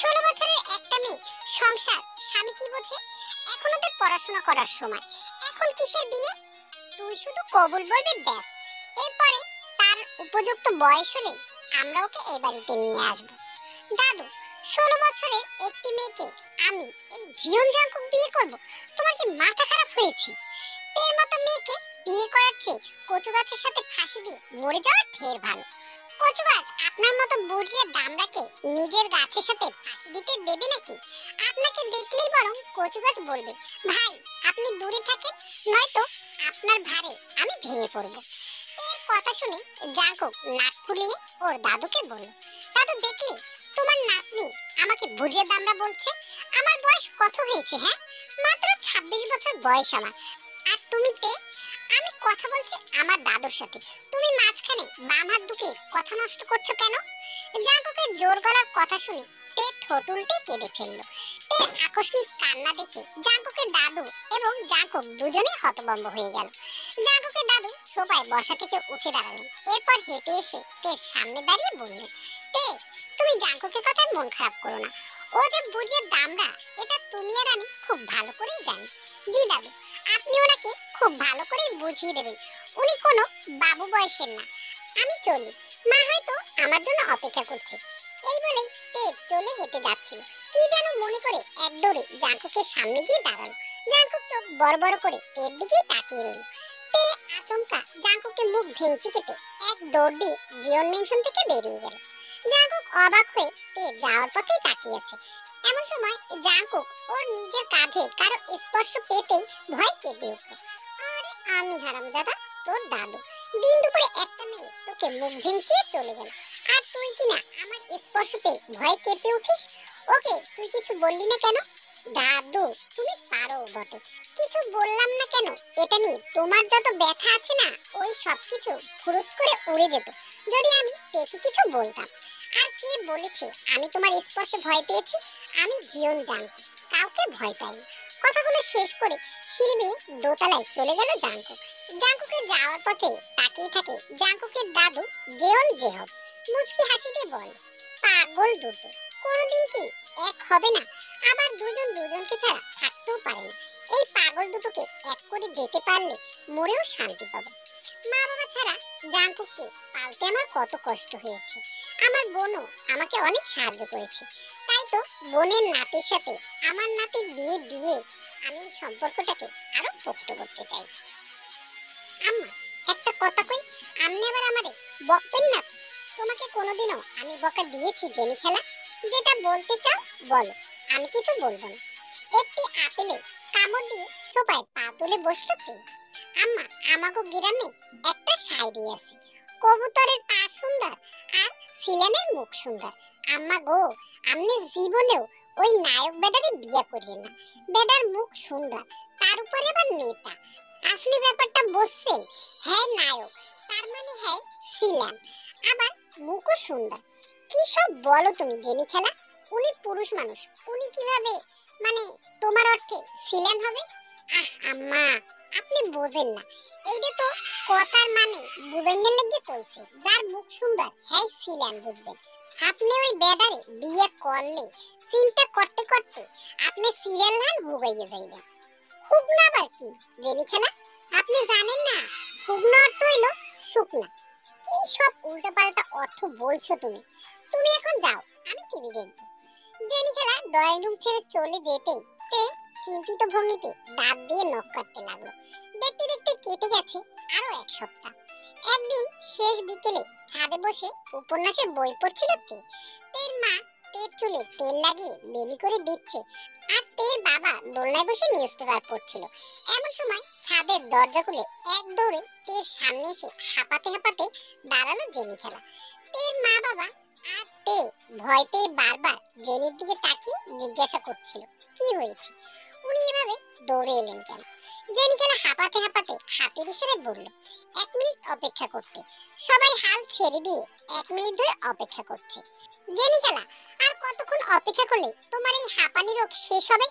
16 বছরের একটা মেয়ে সংসার স্বামী কি বোঝে? এখন ওদের পড়াশোনা করার সময়, এখন কিসের বিয়ে? তুই শুধু কবুল বলবি ব্যাস, এরপরে তার উপযুক্ত বয়স হলে আমরা ওকে এই বাড়িতে নিয়ে আসব। দাদু, 16 বছরের একটি মেয়েকে আমি এই জীবন জাঙ্কুক বিয়ে করব? তোমার কি মাথা খারাপ হয়েছে? তের মতো মেয়েকে বিয়ে করার চেয়ে কচু গাছের সাথে ফাঁসি দিয়ে মরে যাওয়া ঢের ভালো। কচু গাছ আপনার মতো বুড়িয়ে দামড়াকে নিজের গাছের সাথে ফাঁসি দিতে দেবে নাকি? আপনাকে দেখলেই বরং কচু গাছ বলবে, ভাই আপনি দূরে থাকেন, নয়তো আপনার ভারে আমি ভেঙে পড়ব। এর কথা শুনে জাঙ্কুক নাক ফুলিয়ে ওর দাদুকে বলল, দাদু দেখলে, তোমার নাতনি আমাকে বুড়িয়ে দামড়া বলছে। আমার বয়স কত হয়েছে? হ্যাঁ, মাত্র 26 বছর বয়স আমার। আর তুমি আমি কথা বলছি আমার দাদুর সাথে, তুমি মাঝখানে বাম হাত ঢুকিয়ে কথা নষ্ট করছো কেন? জাঙ্কুকের জোর গলার কথা শুনে তে ঠোঁট উল্টে কেঁদে ফেললো। তের আকস্মিক কান্না দেখে জাঙ্কুকের দাদু এবং জাঙ্কুক দুজনেই হতভম্ব হয়ে গেল। জাঙ্কুকের দাদু সোফায় বসা থেকে উঠে দাঁড়ালেন, এরপর হেঁটে এসে তের সামনে দাঁড়িয়ে বললেন, তে তুমি জাঙ্কুকের কথায় মন খারাপ করো না, ও যে বুড়িয়ে দামড়া এটা তুমি আর আমি খুব ভালো করেই জানি। জি দাদু, আপনি ওনাকে খুব ভালো করে বুঝিয়ে দেবেন, উনি কোনো বাবু বয়সের না। আমি চলি, মা হয়তো আমার জন্য অপেক্ষা করছে। এই বলেই তে চলে হেঁটে যাচ্ছিল, কি যেন মনে করে এক দৌড়ে জাঙ্কুকের সামনে গিয়ে দাঁড়ালো। জাঙ্কুক চোখ বড় বড় করে তের দিকে তাকিয়ে রইল। তে আচমকা জাঙ্কুকের মুখ ভেঙচি কেটে এক দৌড় দিয়ে জিওন মেনশন থেকে বেরিয়ে গেল। জাঙ্কুক অবাক হয়ে তে যাওয়ার পথেই তাকিয়ে আছে। এমন সময় জাঙ্কুক ওর নিজের কাঁধে কারো স্পর্শ পেতেই ভয় কেঁপে উঠল। আরে আমি হারামজাদা, তোর দাদু, দিন দুপুরে একটা মেয়ে তোকে মুখ ভেঙচিয়ে চলে গেল, আর তুই কিনা আমার স্পর্শ পেয়ে ভয় কেঁপে উঠিস। ওকে তুই কিছু বললি না কেন? দাদু তুমি পারো বটে, কিছু বললাম না কেন? এটা নিয়ে তোমার যত ব্যথা আছে না, ওই সব কিছু ফুরুত করে উড়ে যেত যদি আমি তেকে কিছু বলতাম। আর কে বলেছে আমি তোমার স্পর্শে ভয় পেয়েছি? আমি জীবন জানবো, কাউকে ভয় পাই না। কথাগুলো শেষ করে সিঁড়ি বেয়ে দোতলায় চলে গেল জাঙ্কুক। জাঙ্কুকের যাওয়ার পথে তাকিয়ে থাকে জাঙ্কুকের দাদু জেয়ন জেহব। মুচকি হাসি দিয়ে বলে, পাগল দুটো, কোনোদিন কি এক হবে না? আবার দুজন দুজনকে ছাড়া থাকতেও পারে না। এই পাগল দুটোকে এক করে যেতে পারলে মরেও শান্তি পাবো। মা বাবা ছাড়া জাঙ্কুককে পালতে আমার কত কষ্ট হয়েছে। আমার বোনও আমাকে অনেক সাহায্য করেছে, তাই তো বোনের নাতির সাথে আমার নাতির বিয়ে দিয়ে আমি এই সম্পর্কটাকে আরো পোক্ত করতে চাই। আম্মা, একটা কথা কই, আপনি আবার আমারে বকবেন না তো? তোমাকে কোনোদিনও আমি বকা দিয়েছি জেনি খেলা? যেটা বলতে চাও বলো, আমি কিছু বলবো না। একটি আপেলে কামড় দিয়ে সোফায় পা তুলে বসলো তে। আম্মা, আমাগো গ্রামে একটা শায়রি আছে, কবুতরের পা সুন্দর আর সিলেনের মুখ সুন্দর। আম্মা গো, আপনি জীবনেও ওই নায়ক বেটারে বিয়ে করিয়ে না। বেটার মুখ সুন্দর, তার উপরে আবার নেতা। আপনি ব্যাপারটা বুঝছেন? হ্যাঁ নায়ক, তার মানে হ্যাঁ সিলান, আবার মুখও সুন্দর। কি সব বলো তুমি জেনি খেলা? উনি পুরুষ মানুষ, উনি কিভাবে মানে তোমার অর্থে সিলান হবে? আহ আম্মা, আপনি বোঝেন না, এইটা তো কথার মানে বুঝাইনের লাগি কইছে, যার মুখ সুন্দর হ্যাঁ সিলান বুঝবেন। আপনি ওই বেডারে বিয়ে করলে চিন্তা করতে করতে আপনি সিরিয়াল লাইন হুগাইয়ে যাইবেন। হুগনা আবার কি জেনি খেলা? আপনি জানেন না, হুগনা অর্থ হইল শুকনা। কি সব উল্টাপাল্টা অর্থ বলছো তুমি? তুমি এখন যাও, আমি টিভি দেখবো। জেনি খেলা ড্রয়িং রুম ছেড়ে চলে যেতেই তে চিন্তিত ভঙ্গিতে দাঁত দিয়ে নখ কাটতে লাগলো। দেখতে দেখতে কেটে গেছে আরো এক সপ্তাহ। একদিন শেষ বিকেলে ছাদে বসে উপন্যাসের বই পড়ছিল তে। তের মা তের চুলে তেল লাগিয়ে বেনি করে দিচ্ছে, আর তের বাবা দোলনায় বসে নিউজ পেপার পড়ছিল। এমন সময় ছাদের দরজা খুলে এক দৌড়ে তের সামনে এসে হাঁপাতে হাঁপাতে দাঁড়ালো জেনি খেলা। তের মা বাবা আর তে ভয় পেয়ে বারবার জেনির দিকে তাকিয়ে জিজ্ঞাসা করছিল কি হয়েছে, উনি এভাবে দৌড়ে এলেন কেন? জেনি খেলা হাঁপাতে হাঁপাতে হাতের ইশারায় বলল, 1 মিনিট অপেক্ষা করতে। সবাই হাল ছেড়ে দিয়ে 1 মিনিট ধরে অপেক্ষা করছে। জেনি খেলা, আর কতক্ষণ অপেক্ষা করলে তোমার এই হাঁপানি রোগ শেষ হবে?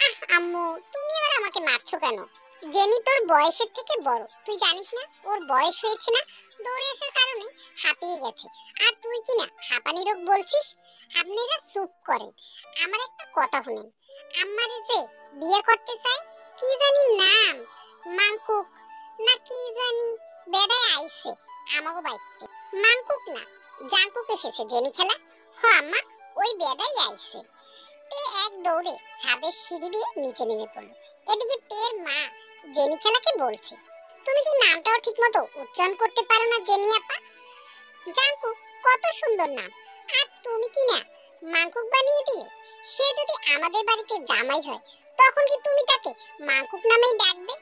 আহ আম্মু, তুমি আর আমাকে মারছো কেন? জেনি তোর বয়সের থেকে বড়, তুই জানিস না ওর বয়স হয়েছে না, দৌড়ে আসার কারণে হাঁপিয়ে গেছে, আর তুই কি না হাঁপানি রোগ বলছিস। আপনারা চুপ করেন, আমার একটা কথা শুনেন। আমারে যে বিয়ে করতে চায়, কি জানি নাম, মাংকুক না কি জানি, বেড়ায় আইছে আমাগো বাইতে। মাংকুক না, জাংকুক এসেছে জেনি খেলা। হ আম্মা, ওই বেড়াই আইছে। তে এক দৌড়ে ছাদের সিঁড়ি দিয়ে নিচে নেমে পড়লো। এদিকে তের মা জেনি খেলাকে বলছে, তুমি কি নামটাও ঠিকমতো উচ্চারণ করতে পারো না জেনি আপা? জাংকুক কত সুন্দর নাম, আর তুমি কি না মাংকুক বানিয়ে দিলে। সে যদি আমাদের বাড়িতে জামাই হয়, তখন কি তুমি তাকে মাংকুক নামেই ডাকবে?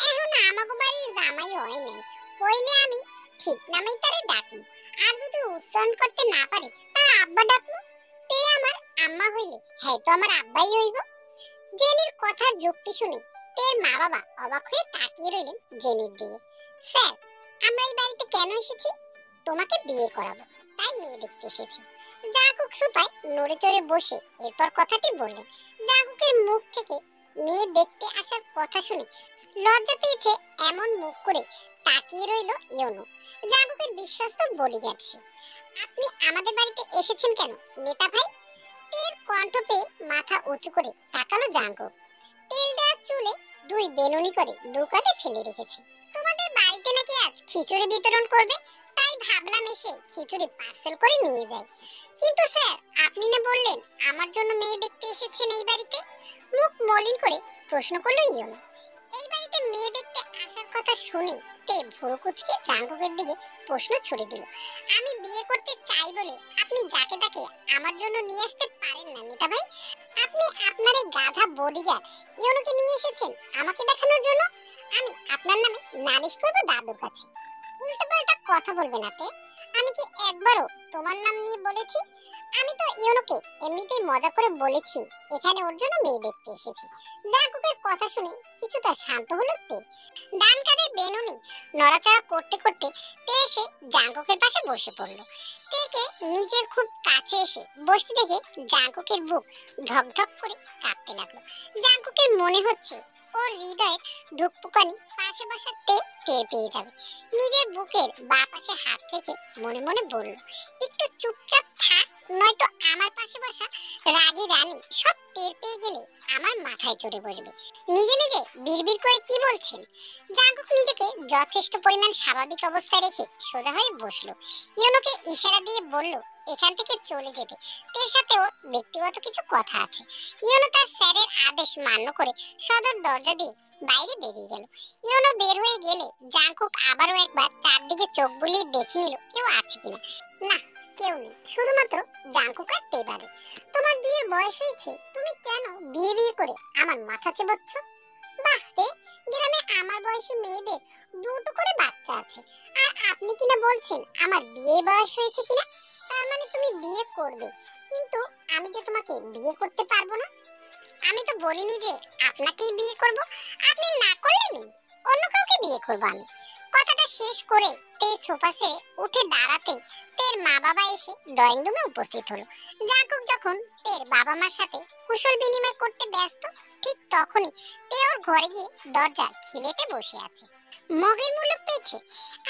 এখন আমাগো বাড়ির জামাই হয় নাই, হইলে আমি ঠিক নামেই তারে ডাকবো। আর যদি উচ্চারণ করতে না পারে, তা আব্বা ডাকবো। তে আমার আম্মা হইলে হ্যাঁ তো আমার আব্বাই হইব। জেনির কথার যুক্তি শুনে তের মা বাবা অবাক হয়ে তাকিয়ে রইলেন জেনির দিকে। স্যার, আমরা এই বাড়িতে কেন এসেছি? তোমাকে বিয়ে করাবো, তাই মেয়ে দেখতে এসেছি। জাংকুক সুপায় নড়ে চড়ে বসে এরপর কথাটি বললেন। জাংকুকের মুখ থেকে মেয়ে দেখতে আসার কথা শুনে লজ্জা পেয়েছে এমন মুখ করে তাকিয়ে রইল ইয়োনো, জাংকুকের বিশ্বস্ত বডিগার্ড সে। আপনি আমাদের বাড়িতে এসেছেন কেন নেতা ভাই? তের কণ্ঠ পেয়ে মাথা উঁচু করে তাকালো জাংকুক। তেল দেওয়া চুলে দুই বেনুনি করে দু কাঁধে ফেলে রেখেছে। তোমাদের বাড়িতে নাকি আজ খিচুড়ি বিতরণ করবে, তাই ভাবলাম এসে খিচুড়ি পার্সেল করে নিয়ে যাই। কিন্তু স্যার, আপনি না বললেন আমার জন্য মেয়ে দেখতে এসেছেন এই বাড়িতে? মুখ মলিন করে প্রশ্ন করলো ইয়োনো। এই বাড়িতে মেয়ে দেখতে আসার কথা শুনে তে ভুরু কুঁচকে জাংকুকের দিকে প্রশ্ন ছুড়ে দিল। আমি বিয়ে করতে চাই বলে আপনি যাকে তাকে আমার জন্য নিয়ে আসতে পারেন না নেতা ভাই। আপনি আপনার এই গাধা বডিগার্ড ইয়োনোকে নিয়ে এসেছেন আমাকে দেখানোর জন্য। আমি আপনার নামে নালিশ করব দাদুর কাছে। উল্টোপাল্টা কথা বলবে না তে। আমি কি একবারও তোমার নাম নিয়ে বলেছি? আমি তো ইয়োনোকে এমনিতেই মজা করে বলেছি এখানে ওর জন্য মেয়ে দেখতে এসেছি। জাংকুকের কথা শুনে কিছুটা শান্ত হলো তে। ডান কাঁধে বেনুনি নড়াচড়া করতে করতে তে এসে জাংকুকের পাশে বসে পড়লো। তেকে নিজের খুব কাছে এসে বসতে দেখে জাংকুকের বুক ধকধক করে কাঁপতে লাগলো। জাংকুকের মনে হচ্ছে ওর হৃদয়ের ধুকপুকানি পাশে বসা তে টের পেয়ে যাবে। নিজের বুকের বাঁ পাশে হাত রেখে মনে মনে বলল, একটু চুপচাপ থাক, নয়তো আমার পাশে বসা রাগী রানী সব টের পেয়ে গেলে আমার মাথায় চড়ে বসবে। নিজে নিজে বিড়বিড় করে কি বলছেন? জাংকুক নিজেকে যথেষ্ট পরিমাণ স্বাভাবিক অবস্থায় রেখে সোজা হয়ে বসলো। ইয়োনোকে ইশারা দিয়ে বলল এখান থেকে চলে যেতে, তের সাথে ওর ব্যক্তিগত কিছু কথা আছে। ইয়োনো তার স্যারের আদেশ মান্য করে সদর দরজা দিয়ে বাইরে বেরিয়ে গেল। ইয়োনো বের হয়ে গেলে জাংকুক আবারও একবার চারদিকে চোখ বুলিয়ে দেখে নিল কেউ আছে কিনা। না, কেউ নেই, শুধুমাত্র জাংকুক আর তে বাদে। তোমার বিয়ের বয়স হয়েছে, তুমি কেন বিয়ে বিয়ে করে আমার মাথা চেবাচ্ছ? বাহ রে, গ্রামে আমার বয়সী মেয়েদের দুটো করে বাচ্চা আছে, আর আপনি কিনা বলছেন আমার বিয়ে বয়স হয়েছে কিনা। তার মানে তুমি বিয়ে করবে, কিন্তু আমি যে তোমাকে বিয়ে করতে পারবো না। আমি তো বলিনি যে আপনাকেই বিয়ে করব, আপনি না করলে নেই, অন্য কাউকে বিয়ে করব আমি। কথাটা শেষ করে তে সোফা ছেড়ে উঠে দাঁড়াতেই তের মা বাবা এসে ড্রয়িং রুমে উপস্থিত হলো। জাংকুক যখন তের বাবা মার সাথে কুশল বিনিময় করতে ব্যস্ত, ঠিক তখনই তে ওর ঘরে গিয়ে দরজা খিলেতে বসে আছে। মগের মুলুক পেয়েছে,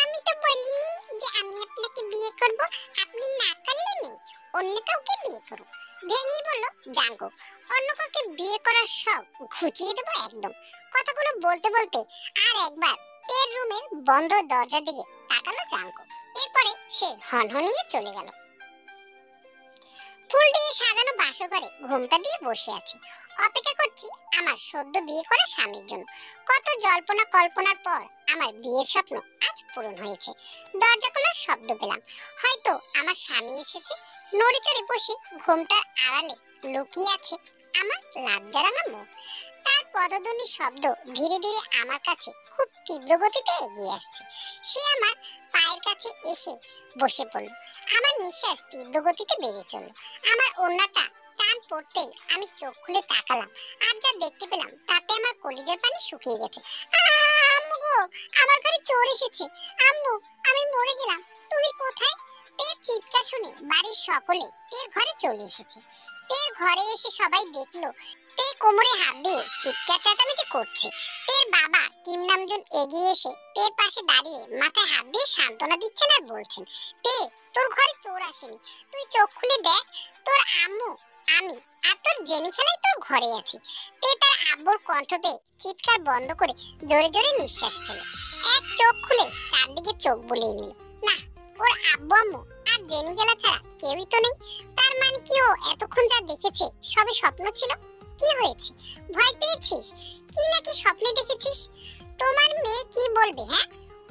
আমি তো বলিনি যে আমি আপনাকে বিয়ে করব, আপনি না করলে নেই, অন্য কাউকে বিয়ে করব। ভেঙেই বলল জাংকুক, অন্য কাউকে বিয়ে করার শখ ঘুচিয়ে দেবো একদম। কথাগুলো বলতে বলতে আর একবার তের রুমের বন্ধ দরজার দিকে তাকালো জাংকুক। এরপরে সে হনহনিয়ে চলে গেল। ফুল দিয়ে সাজানো বাসর ঘরে ঘুমটা দিয়ে বসে আছি, অপেক্ষা করছি আমার সদ্য বিয়ে করা স্বামীর জন্য। কত জল্পনা কল্পনার পর আমার বিয়ের স্বপ্ন আজ পূরণ হয়েছে। দরজা খোলার শব্দ পেলাম, হয়তো আমার স্বামী এসেছে। নড়ে চড়ে বসে ঘুমটার আড়ালে লুকিয়ে আছে আমার লজ্জারাঙা মুখ। তার পদধ্বনি শব্দ ধীরে ধীরে আমার কাছে খুব তীব্র গতিতে এগিয়ে আসছে। সে আমার পায়ের কাছে এসে বসে পড়ল। আমার নিঃশ্বাস তীব্র গতিতে বেড়ে চলল। আমার ওড়নাটা টান পড়তেই আমি চোখ খুলে তাকালাম, আর যা দেখতে পেলাম তাতে আমার কলিজার পানি শুকিয়ে গেছে। আম্মু গো, আমার ঘরে চোর এসেছে। আম্মু, আমি মরে গেলাম, তুমি কোথায়? তের চিৎকার শুনে বাড়ির সকলে তের ঘরে চলে এসেছে। তের ঘরে এসে সবাই দেখলো তে কোমরে হাত দিয়ে চিৎকার চেঁচামেচি করছে। তের বাবা কিম নামজুন এগিয়ে এসে তের পাশে দাঁড়িয়ে মাথায় হাত দিয়ে সান্ত্বনা দিচ্ছেন আর বলছেন, তে তোর ঘরে চোর আসেনি, তুই চোখ খুলে দেখ, তোর আম্মু, আমি আর তোর জেনি খেলাই তোর ঘরে আছি। তে তার আব্বুর কণ্ঠ পেয়ে চিৎকার বন্ধ করে জোরে জোরে নিঃশ্বাস ফেলে। এক চোখ খুলে চারদিকে চোখ বুলিয়ে নিল। না, ওর আব্বু আম্মু আর জেনি খেলা ছাড়া কেউই তো নেই। তার মানে কি ও এতক্ষণ যা দেখেছে সবই স্বপ্ন ছিল? কি হয়েছে, ভয় পেয়েছিস? কি নাকি স্বপ্নে দেখেছিস? তোমার মেয়ে কি বলবে? হ্যাঁ,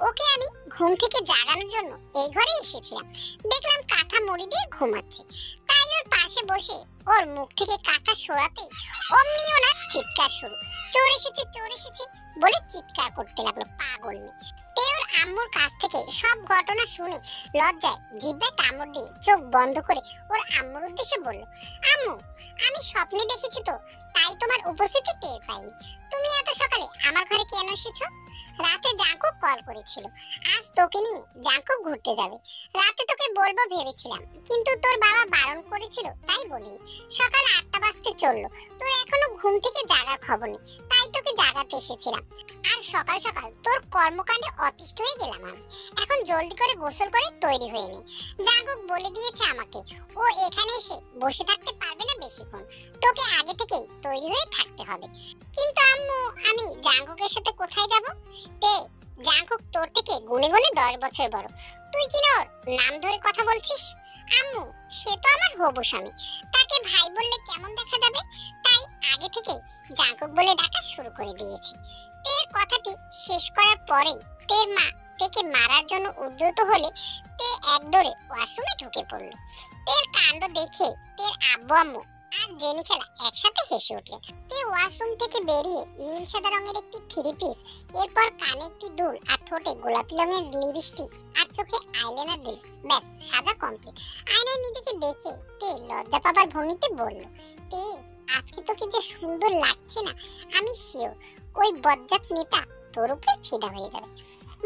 ওকে আমি ঘুম থেকে জাগানোর জন্য এই ঘরে এসেছিলাম, দেখলাম কাঁথা মুড়ি দিয়ে ঘুমাচ্ছে, তাই ওর পাশে বসে ওর মুখ থেকে কাঁথা সরাতেই অমনি ওনার চিৎকার শুরু। চোর এসেছে, চোর এসেছে বলে চিৎকার করতে লাগলো পাগল মেয়ে। তে ওর আম্মুর কাছ থেকে সব ঘটনা শুনে লজ্জায় জিভে কামড় দিয়ে চোখ বন্ধ করে ওর আম্মুর উদ্দেশ্যে বলল, আম্মু, আমি স্বপ্নে দেখেছি তো, তাই তোমার উপস্থিতি টের পাইনি। তুমি এত সকালে আমার ঘরে কেন এসেছো? রাতে জাঙ্কুক কল করেছিল, আজ তোকে নিয়ে জাঙ্কুক ঘুরতে যাবে। রাতে তোকে বলবো ভেবেছিলাম, কিন্তু তোর বাবা বারণ করেছিল তাই বলিনি। সকাল 8টা বাজতে চললো, তোর এখনো ঘুম থেকে জাগার খবর নেই, তাই তোকে জাগাতে এসেছিলাম। আর সকাল সকাল তোর কর্মকাণ্ডে অতিষ্ঠ হয়ে গেলাম আমি। এখন জলদি করে গোসল করে তৈরি হয়ে নে। জাঙ্কুক বলে দিয়েছে আমাকে ও এখানে এসে বসে থাকতে পারবে না বেশিক্ষণ, তোকে আগে থেকেই তৈরি হয়ে থাকতে হবে। কিন্তু আম্মু, আমি জাঙ্কুকের সাথে কোথায় যাব? তে, জাঙ্কুক তোর থেকে গুণে গুণে 10 বছর বড়, তুই কি ওর নাম ধরে কথা বলছিস? আম্মু, সে তো আমার হবু স্বামী, তাকে ভাই বললে কেমন দেখা যাবে, তাই আগে থেকে জাঙ্কুক বলে ডাকা শুরু করে দিয়েছি। তের কথাটি শেষ করার পরেই তের মা তেকে মারার জন্য উদ্যত হলে তে এক দৌড়ে ওয়াশরুমে ঢুকে পড়ল। তের কাণ্ড দেখে তের আব্বু আম্মু আর জেনি খেলা একসাথে হেসে উঠল। তে ওয়াশরুম থেকে বেরিয়ে নীল সাদা রঙের একটি থ্রি পিস, এরপর কানে একটি দুল আর ঠোঁটে গোলাপি রঙের লিপস্টিক আর চোখে আইলাইনার দিল। ব্যাস, সাজা কমপ্লিট। আয়নায় নিজেকে দেখে তে লজ্জা পাবার ভঙ্গিতে বলল, তে, আজকে তোকে যে সুন্দর লাগছে না, আমি শিওর ওই বজ্জাত নেতা তোর উপর ফিদা হয়ে যাবে।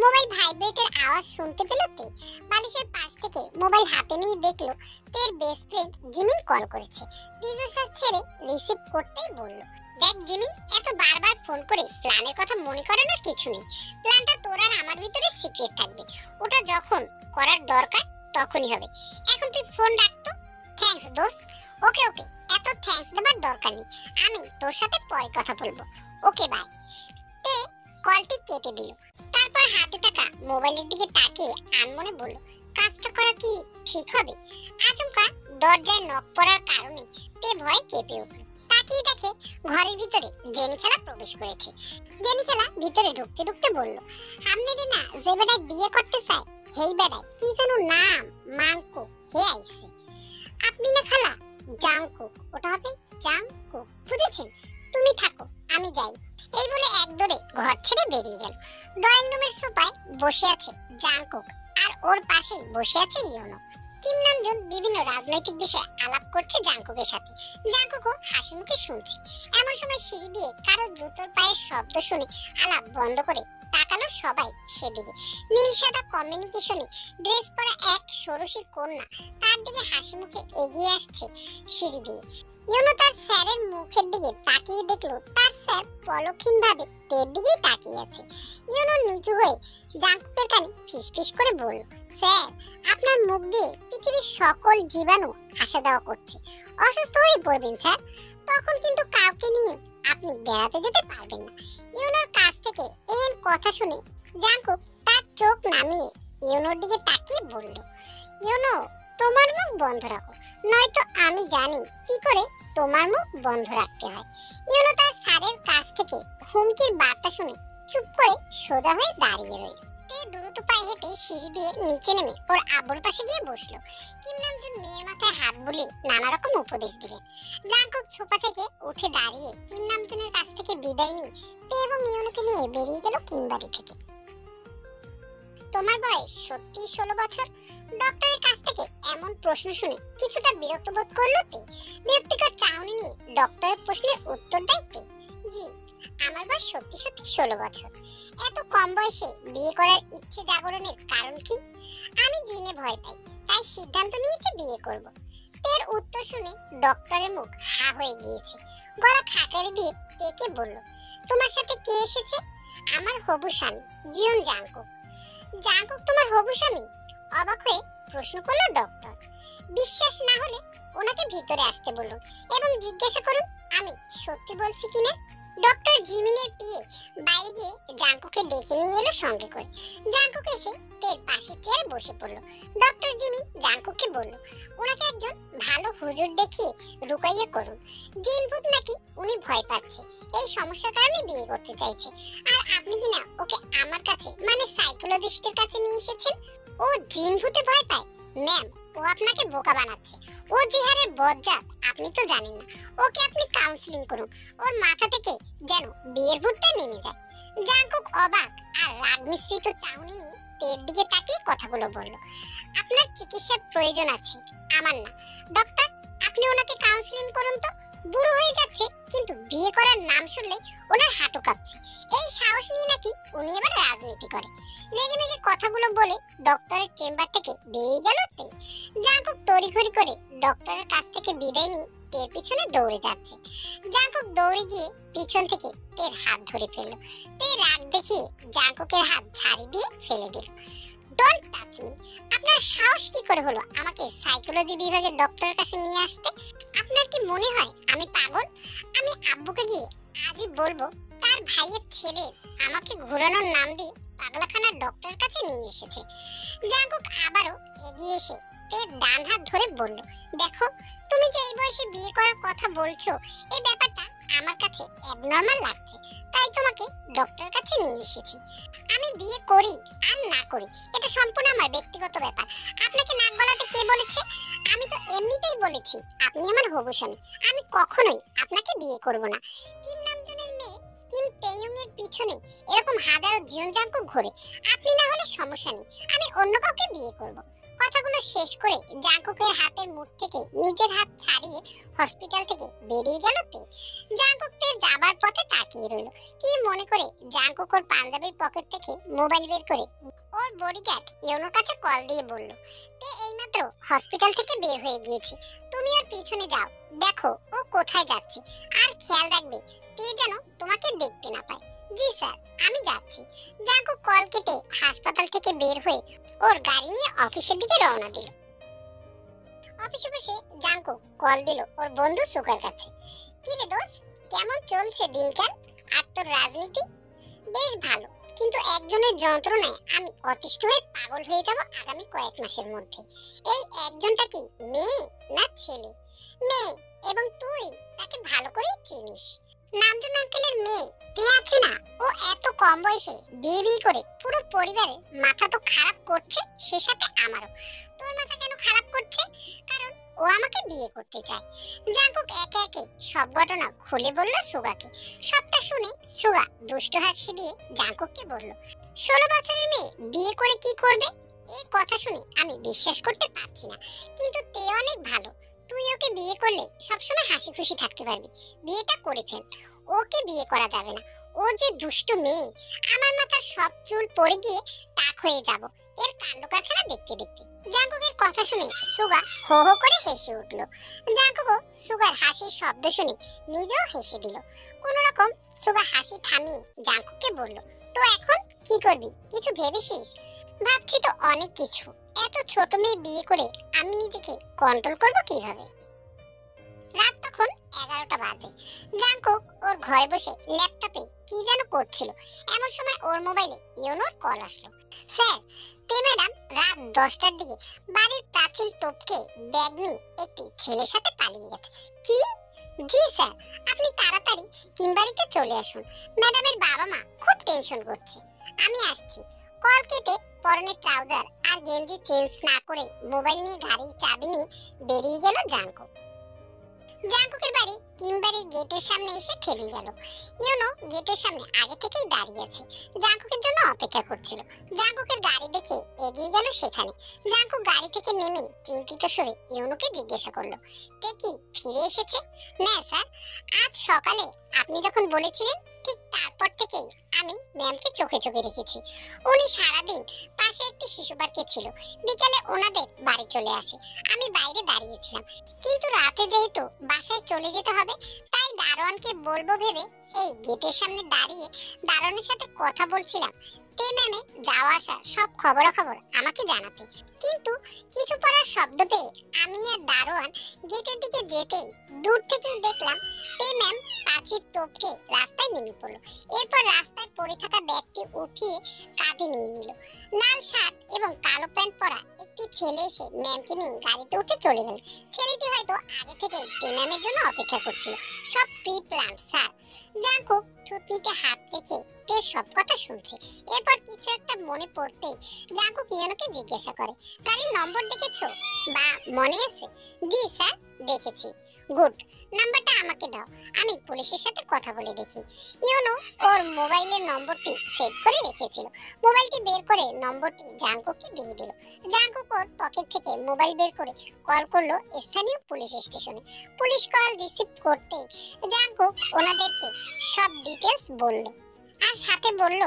মোবাইল ভাইব্রেটের আওয়াজ শুনতে পেল তে। বালিশের পাশ থেকে মোবাইল হাতে নিয়ে দেখলো তের বেস্ট ফ্রেন্ড জিমিন কল করেছে। দীর্ঘশ্বাস ছেড়ে রিসিভ করতেই বলল, দেখ জিমিন, এত বারবার ফোন করে প্ল্যানের কথা মনে করানোর কিছু নেই। প্ল্যানটা তোর আর আমার ভিতরে সিক্রেট থাকবে, ওটা যখন করার দরকার তখনই হবে। এখন তুই ফোন রাখতো। থ্যাঙ্কস দোস্ত। ওকে ওকে, এত থ্যাঙ্কস দেবার দরকার নেই, আমি তোর সাথে পরে কথা বলবো। Okay bye. তে কলটি কেটে দিল। তারপর হাতে থাকা মোবাইলের দিকে তাকিয়ে আনমনে বলল, কাজটা করা কি ঠিক হবে? আচমকা দরজায় নক পড়ার কারণে তে ভয় কেঁপে উঠল। তাকিয়ে দেখে ঘরের ভিতরে জেনি খেলা প্রবেশ করেছে। জেনি খেলা ভিতরে ঢুকতে ঢুকতে বলল, আপনারে না যে বেটায় বিয়ে করতে চায়, হেই বেটায় কি যেন নাম, মাংকো হে আইছে। আপনি না খালা জাংকুক, ওটা হবে জাংকুক, বুঝেছেন? তুমি থাকো, আমি যাই। এই বলে এক দৌড়ে ঘর ছেড়ে বেরিয়ে গেল। ড্রয়িং রুমের সোফায় বসে আছে জাংকুক আর ওর পাশেই বসে আছে ইয়োনো। কিম নামজুন বিভিন্ন রাজনৈতিক বিষয়ে আলাপ করছে জাংকুকের সাথে। জাংকুকও হাসি মুখে শুনছে। এমন সময় সিঁড়ি দিয়ে কারো জুতোর পায়ের শব্দ শুনে আলাপ বন্ধ করে তাকালো সবাই সেদিকে। নীল সাদা কমিউনিকেশনে ড্রেস পরা এক ষোড়শীর কন্যা তার দিকে হাসি মুখে এগিয়ে আসছে সিঁড়ি দিয়ে। ইউনো তার স্যারের মুখের দিকে তাকিয়ে দেখলো তার স্যার পলকহীন ভাবে তের দিকেই তাকিয়ে আছে। ইউনো নিচু হয়ে জাংকুকের কানে ফিসফিস করে বলল, স্যার, আপনার মুখ দিয়ে পৃথিবীর সকল জীবাণু আসা যাওয়া করছে, অসুস্থ হয়ে পড়বেন স্যার, তখন কিন্তু কাউকে নিয়ে আপনি বেড়াতে যেতে পারবেন না। ইউনোর কাছ থেকে এই কথা শুনে জাংকুক তার চোখ নামিয়ে ইউনোর দিকে তাকিয়ে বলল, ইউনো, তোমার মুখ বন্ধ রাখো, নয়তো আমি জানি কি করে তোমার মুখ বন্ধ রাখতে হয়। ইউনো তার স্যারের কাছ থেকে হুমকির বার্তা শুনে চুপ করে সোজা হয়ে দাঁড়িয়ে রইল। তে দ্রুত পায়ে হেঁটে সিঁড়ি দিয়ে নিচে নেমে ওর আব্বুর পাশে গিয়ে বসলো। কিম নামজুন মেয়ের মাথায় হাত বুলিয়ে নানা রকম উপদেশ দিলেন। জাংকুক সোফা থেকে উঠে দাঁড়িয়ে কিম নামজুনের কাছ থেকে বিদায় নিয়ে তে এবং ইউনোকে নিয়ে বেরিয়ে গেল কিমবাড়ি থেকে। তোমার বয়স সত্যি 16 বছর? ডক্টরের কাছ থেকে এমন প্রশ্ন শুনে কিছুটা বিরক্ত বোধ করলো তে। বিরক্তিকর চাহনি নিয়ে ডক্টরের প্রশ্নের উত্তর দেয় তে, জি, আমার বয়স সত্যি সত্যি 16 বছর। এত কম বয়সে বিয়ে করার ইচ্ছে জাগরণের কারণ কি? আমি জিনে ভয় পাই, তাই সিদ্ধান্ত নিয়েছি বিয়ে করব। তের উত্তর শুনে ডক্টরের মুখ হা হয়ে গিয়েছে। গলা খাকারি দিয়ে তেকে বলল, তোমার সাথে কে এসেছে? আমার হবু স্বামী, জিয়ন জাংকুক। জাংকুক তোমার হবু স্বামী? অবাক হয়ে প্রশ্ন করলো ডক্টর। বিশ্বাস না হলে ওনাকে ভিতরে আসতে বলুন এবং জিজ্ঞাসা করুন আমি সত্যি বলছি কিনা। ডক্টর জিমিনের পিয়ে বাইরে গিয়ে জাংকুকে ডেকে নিয়ে এলো সঙ্গে করে। জাংকুক এসে তের পাশের চেয়ারে বসে পড়লো। ডক্টর জিমিন জাংকুককে বলল, ওনাকে একজন ভালো হুজুর দেখিয়ে রুকাইয়া করুন। জিন ভূত নাকি উনি ভয় পাচ্ছে, এই সমস্যার কারণে বিয়ে করতে চাইছে। আর আপনি কিনা ওকে আমার কাছে মানে সাইকোলজিস্টের কাছে নিয়ে এসেছেন। ও জিন ভূতে ভয় পায়? ম্যাম, ও আপনাকে বোকা বানাচ্ছে। ও যে হারে বজ্জাত আপনি তো জানেন না। ওকে আপনি কাউন্সিলিং করুন, ওর মাথা থেকে যেন বিয়ের ভূতটা নেমে যায়। জাংকুক অবাক আর রাগ মিশ্রিত চাহনি নিয়ে তের দিকে তাকিয়ে কথাগুলো বলল, আপনার চিকিৎসার প্রয়োজন আছে, আমার না। ডক্টর, আপনি ওনাকে কাউন্সিলিং করুন তো। বুড়ো হয়ে যাচ্ছে কিন্তু বিয়ে করার নাম শুনলে ওনার হাঁটু কাঁপছে। এই সাহস নিয়ে নাকি উনি এবার রাজনীতি করে। রেগেমেগে কথাগুলো বলে ডক্টরের চেম্বার থেকে বেরিয়ে গেল তে। জাংকুক তড়িঘড়ি করে ডক্টরের কাছ থেকে বিদায় নিয়ে তের পিছনে দৌড়ে যাচ্ছে। জাংকুক দৌড়ে গিয়ে পিছন থেকে তের হাত ধরে ফেলল। তে রাগ দেখিয়ে জাংকুকের হাত ঝাড়ি দিয়ে ফেলে দিল। Don't touch me! আপনার সাহস কি করে হলো আমাকে সাইকোলজি বিভাগের ডক্টরের কাছে নিয়ে আসতে? আপনার কি মনে হয় আমি পাগল? আমি আব্বুকে গিয়ে আজই বলবো তার ভাইয়ের ছেলে আমাকে ঘোরানোর নাম দিয়ে পাগলাখানার ডক্টরের কাছে নিয়ে এসেছে। জাংকুক আবারও এগিয়ে এসে তের ডান হাত ধরে বলল, দেখো, তুমি যে এই বয়সে বিয়ে করার কথা বলছো, এই ব্যাপারটা আমার কাছে অ্যাবনর্মাল লাগছে, তাই তোমাকে ডক্টরের কাছে নিয়ে এসেছি। আমি বিয়ে করি আর না করি এটা সম্পূর্ণ আমার ব্যক্তিগত ব্যাপার। আপনাকে নাক গলাতে কে বলেছে? আমি তো এমনিতেই বলেছি আপনি আমার হবু স্বামী। আমি কখনোই আপনাকে বিয়ে করব না। কিম নামজনের মেয়ে কিম তেইয়ং এর পিছনে এরকম হাজারো জিয়ন জাংকুক ঘোরে। আপনি না হলে সমস্যা নেই, আমি অন্য কাউকে বিয়ে করব। কথাগুলো শেষ করে জাংকুকের হাতের মুঠ থেকে নিজের হাত ছাড়িয়ে হসপিটাল থেকে বেরিয়ে গেল তে। জাংকুক তের যাবার পথে তাকিয়ে রইল। কি মনে করে জাংকুক ওর পাঞ্জাবির পকেট থেকে মোবাইল বের করে ওর বডিগার্ড ইয়োনোর কাছে কল দিয়ে বলল, তে এইমাত্র হসপিটাল থেকে বের হয়ে গিয়েছে, তুমি ওর পিছনে যাও, দেখো ও কোথায় যাচ্ছে, আর খেয়াল রাখবে তে যেন তোমাকে দেখতে না পায়। জি স্যার, আমি যাচ্ছি। জাংকুক কল কেটে হাসপাতাল থেকে বের হয়ে ওর গাড়ি নিয়ে অফিসের দিকে রওনা দিল। অফিসে বসে জাংকুক কল দিল ওর বন্ধু সুগার কাছে। কি রে দোস্ত, কেমন চলছে দিনকাল আর তোর রাজনীতি? বেশ ভালো, কিন্তু একজনের যন্ত্রণায় আমি অতিষ্ঠ হয়ে পাগল হয়ে যাব আগামী কয়েক মাসের মধ্যে। এই একজনটা কি মেয়ে না ছেলে? মেয়ে, এবং তুই তাকে ভালো করে চিনিস। নামজুন আঙ্কেলের মেয়ে তে আছে না, ও এত কম বয়সে বিয়ে করে পুরো পরিবারের মাথা তো খারাপ করছে, সে সাথে আমারও। তোর মাথা কেন খারাপ করছে? কারণ ও আমাকে বিয়ে করতে চায়। জাংকুক একে একে সব ঘটনা খুলে বলল সুগাকে। সবটা শুনে সুগা দুষ্ট হাসি দিয়ে জাংকুককে বলল, 16 বছরের মেয়ে বিয়ে করে কি করবে? এই কথা শুনে আমি বিশ্বাস করতে পারছি না, কিন্তু তে অনেক ভালো। তুই ওকে বিয়ে করলে সবসময় হাসি খুশি থাকতে পারবি। বিয়েটা করে ফেল। ওকে বিয়ে করা যাবে না, ও যে দুষ্ট মেয়ে। আমার মাথার সব চুল পড়ে গিয়ে টাক হয়ে যাব এর কাণ্ড কারখানা দেখতে দেখতে। জাংকুকের কথা শুনে সুগা হো হো করে হেসে উঠল। জাংকুকও সুগার হাসির শব্দ শুনে নিজেও হেসে দিল। কোন রকম সুগা হাসি থামিয়ে জাংকুককে বলল, তো এখন কি করবি? কিছু ভেবেছিস? ভাবছি তো অনেক কিছু। এত ছোট মেয়ে বিয়ে করে আমি নিজেকে কন্ট্রোল করব কিভাবে? রাত তখন 11টা বাজে। জাংকুক ওর ঘরে বসে ল্যাপটপে কি যেন করছিল। এমন সময় ওর মোবাইলে ইয়োনোর কল আসলো। স্যার, তে ম্যাডাম রাত 10টার দিকে বাড়ির প্রাচীর টপকে ব্যাগ নিয়ে একটি ছেলের সাথে পালিয়ে গেছে। কি? জি স্যার, আপনি তাড়াতাড়ি কিমবাড়িতে চলে আসুন। ম্যাডামের বাবা মা খুব টেনশন করছে। আমি আসছি। কল কেটে পরনে ট্রাউজার আর গেঞ্জি চেঞ্জ না করে মোবাইল নিয়ে গাড়ির চাবি নিয়ে বেরিয়ে গেল জাংকুক। জাংকুকের বাড়ি কিমবাড়ির গেটের সামনে এসে থেমে গেল। ইউনো গেটের সামনে আগে থেকেই দাঁড়িয়ে আছে, জাংকুকের জন্য অপেক্ষা করছিল। জাংকুকের গাড়ি দেখে এগিয়ে গেল সেখানে। জাংকুক গাড়ি থেকে নেমে চিন্তিত স্বরে ইউনোকে জিজ্ঞাসা করলো, তে কি ফিরে এসেছে? না স্যার, আজ সকালে আপনি যখন বলেছিলেন ঠিক তারপর থেকেই আমি ম্যামকে চোখে চোখে রেখেছি। উনি সারাদিন পাশে একটি শিশু পার্কে ছিল, বিকালে ওনাদের বাড়ি চলে আসে। আমি বাইরে দাঁড়িয়েছিলাম, কিন্তু রাতে যেহেতু বাসায় চলে যেতে হবে, তাই দারোয়ানকে বলবো ভেবে এই গেটের সামনে দাঁড়িয়ে দারোয়ানের সাথে কথা বলছিলাম। তে ম্যামে যাওয়া আসা সব খবরাখবর আমাকে জানাতে। কিন্তু কিছু পড়ার শব্দ পেয়ে আমি আর দারোয়ান গেটের দিকে যেতেই দূর থেকেই দেখলাম তে ম্যাম পাঁচির টপকে রাস্তায় নেমে পড়লো। এরপর রাস্তায় পড়ে থাকা ব্যাগটি উঠিয়ে কাঁধে নিয়ে নিল। লাল শার্ট এবং কালো প্যান্ট পরা একটি ছেলে এসে ম্যামকে নিয়ে গাড়িতে উঠে চলে গেল। ছেলেটি হয়তো আগে থেকে তে ম্যামের জন্য অপেক্ষা করছিল। সব প্রি প্ল্যান স্যার। জাঙ্কুক থুতনিতে হাত রেখে তে সব কথা শুনছে। এরপর কিছু একটা মনে পড়তেই জাঙ্কুক ইয়োনোকে জিজ্ঞাসা করে, গাড়ির নম্বর দেখেছো বা মনে আছে? জি স্যার, দেখেছি। গুড, নাম্বারটা আমাকে দাও, আমি পুলিশের সাথে কথা বলে দেখি। ইয়োনো ওর মোবাইলের নম্বরটি সেভ করে রেখেছিল। মোবাইলটি বের করে নম্বরটি জাঙ্কুককে দিয়ে দিল। জাঙ্কুক ওর পকেট থেকে মোবাইল বের করে কল করলো স্থানীয় পুলিশ স্টেশনে। পুলিশ কল রিসিভ করতেই জাঙ্কুক ওনাদেরকে সব ডিটেলস বলল, আর সাথে বলল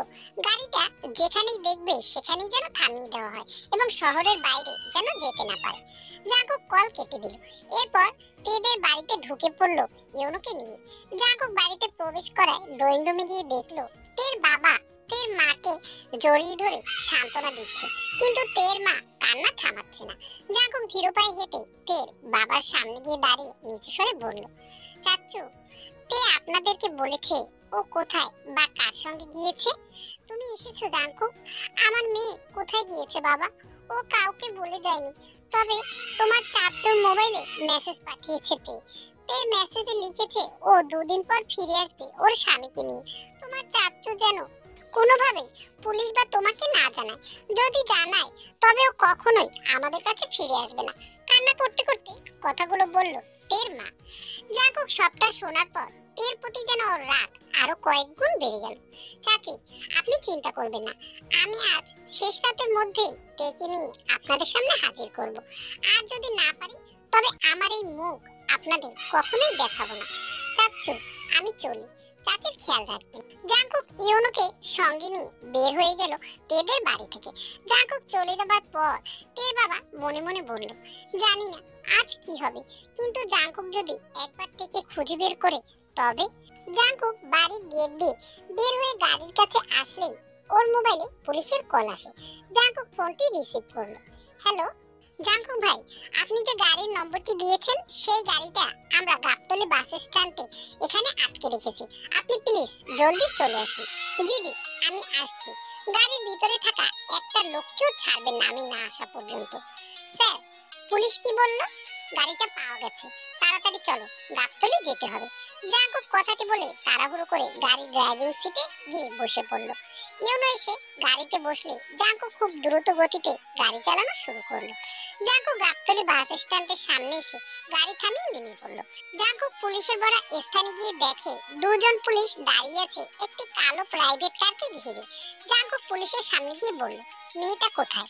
গাড়িটা যেখানেই দেখবে সেখানেই যেন থামিয়ে দেওয়া হয় এবং শহরের বাইরে যেন যেতে না পারে। জাঙ্কুক কল কেটে দিল। এরপর তেদের বাড়িতে ঢুকে পড়লো ইয়োনোকে নিয়ে। জাঙ্কুক বাড়িতে প্রবেশ করায় ড্রয়িং রুমে গিয়ে দেখলো তের বাবা তের মাকে জড়িয়ে ধরে সান্ত্বনা দিচ্ছে, কিন্তু তের মা কান্না থামাচ্ছে না। জাঙ্কুক ধীর পায়ে হেঁটে তের বাবার সামনে গিয়ে দাঁড়িয়ে নিচু স্বরে বলল, চাচু, তে আপনাদেরকে বলেছে ও কোথায় বা কার সঙ্গে গিয়েছে? তুমি এসেছো জাঙ্কুক? আমার মেয়ে কোথায় গিয়েছে বাবা? ও কাউকে বলে যায়নি, তবে তোমার চাচুর মোবাইলে মেসেজ পাঠিয়েছে তে। তে মেসেজে লিখেছে ও দুদিন পর ফিরে আসবে ওর স্বামীকে নিয়ে। তোমার চাচু যেন কোনোভাবে পুলিশ বা তোমাকে না জানায়। যদি জানায় তবে ও কখনোই আমাদের কাছে ফিরে আসবে না। কান্না করতে করতে কথাগুলো বলল তের মা। জাঙ্কুক সবটা শোনার পর তের প্রতি যেন ওর রাগ আরো কয়েক গুণ বেড়ে গেল। চাচি, আপনি চিন্তা করবেন না, আমি আজ শেষ রাতের মধ্যেই তেকে নিয়ে আপনাদের সামনে হাজির করব। আর যদি না পারি তবে আমার এই মুখ আপনাদের কখনোই দেখাবো না। চাচু, আমি চলি, চাচির খেয়াল রাখবেন। জাঙ্কুক ইয়োনোকে সঙ্গে নিয়ে বের হয়ে গেল তেদের বাড়ি থেকে। জাঙ্কুক চলে যাবার পর তের বাবা মনে মনে বলল, জানি না আজ কি হবে, কিন্তু জাঙ্কুক যদি একবার থেকে খুঁজে বের করে তবে। জাঙ্কুক বাড়ির গেট দিয়ে বের হয়ে গাড়ির কাছে আসলেই ওর মোবাইলে পুলিশের কল আসে। জাঙ্কুক ফোনটি রিসিভ করলো। হ্যালো জাঙ্কুক ভাই, আপনি যে গাড়ির নম্বরটি দিয়েছেন সেই গাড়িটা আমরা গাবতলী বাস স্ট্যান্ডে এখানে আটকে রেখেছি, আপনি প্লিজ জলদি চলে আসুন। জি জি, আমি আসছি। গাড়ির ভিতরে থাকা একটা লোককেও ছাড়বেন না আমি না আসা পর্যন্ত। স্যার, পুলিশ কি বলল? গাড়িটা পাওয়া গেছে, তাড়াতাড়ি চলো, গাবতলী যেতে হবে। জাঙ্কুক কথাটি বলে তাড়াহুড়ো করে গাড়ির ড্রাইভিং সিটে গিয়ে বসে পড়লো। ইয়োনো এসে গাড়িতে বসলে জাঙ্কুক খুব দ্রুত গতিতে গাড়ি চালানো শুরু করলো। জাঙ্কুক গাবতলী বাস স্ট্যান্ডের সামনে এসে গাড়ি থামিয়ে নেমে পড়লো। জাঙ্কুক পুলিশের ভরা স্থানে গিয়ে দেখে দুজন পুলিশ দাঁড়িয়ে আছে একটি কালো প্রাইভেট কারকে ঘিরে। জাঙ্কুক পুলিশের সামনে গিয়ে বলল, মেয়েটা কোথায়?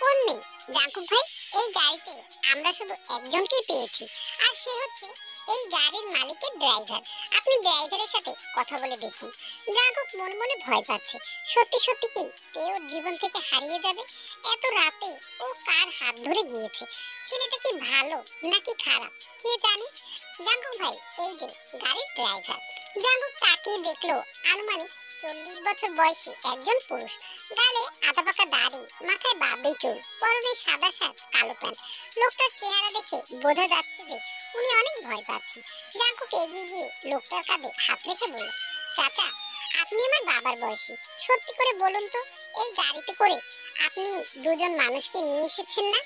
কোন মেয়ে? জাঙ্কুক ভাই, এই গাড়িতে আমরা শুধু একজনকেই পেয়েছি, আর সে হচ্ছে এই গাড়ির মালিকের ড্রাইভার। আপনি ড্রাইভারের সাথে কথা বলে দেখুন। জাঙ্কুক মনে মনে ভয় পাচ্ছে, সত্যি সত্যি কি তে ওর জীবন থেকে হারিয়ে যাবে? এত রাতে ও কার হাত ধরে গিয়েছে? ছেলেটা কি ভালো নাকি খারাপ কে জানে। জাঙ্কুক ভাই, এই যে গাড়ির ড্রাইভার। জাঙ্কুক তাকিয়ে দেখলো আনুমানিক 40 বছর বয়সী একজন পুরুষ। গালে আধাপাকা দাড়ি, মাথায় বাবরি চুল, পরনে সাদা শার্ট, কালো প্যান্ট। লোকটার চেহারা দেখে বোঝা যাচ্ছে যে উনি অনেক ভয় পাচ্ছেন। জাঙ্কুক এগিয়ে গিয়ে লোকটার কাঁধে হাত রেখে বলল, চাচা, আপনি আমার বাবার বয়সী, সত্যি করে বলুন তো এই গাড়িতে করে আপনি দুজন মানুষকে নিয়ে এসেছেন না?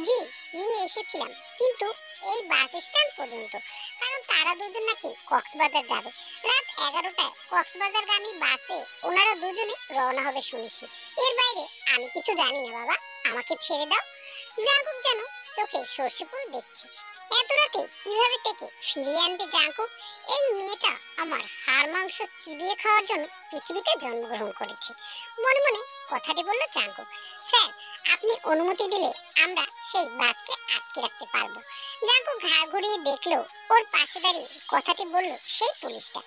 জি, নিয়ে এসেছিলাম, কিন্তু এই বাস স্ট্যান্ড পর্যন্ত, কারণ তারা দুজন নাকি কক্সবাজার যাবে। রাত 11টায় কক্সবাজারগামী বাসে ওনারা দুজনে রওনা হবে শুনেছি। এর বাইরে আমি কিছু জানি না বাবা, আমাকে ছেড়ে দাও। জাঙ্কুক যেন চোখে সর্ষে ফুল দেখছে। এত রাতে কিভাবে থেকে ফিরিয়ে আনবে জাঙ্কুক? এই মেয়েটা আমার হাড় মাংস চিবিয়ে খাওয়ার জন্য পৃথিবীতে জন্মগ্রহণ করেছে। মনে মনে কথাটি বলল জাঙ্কুক। স্যার, আপনি অনুমতি দিলে আমরা সেই বাসকে আটকে রাখতে পারবো। জাঙ্কুক ঘাড় ঘুরিয়ে দেখলো ওর পাশে দাঁড়িয়ে কথাটি বলল সেই পুলিশটা।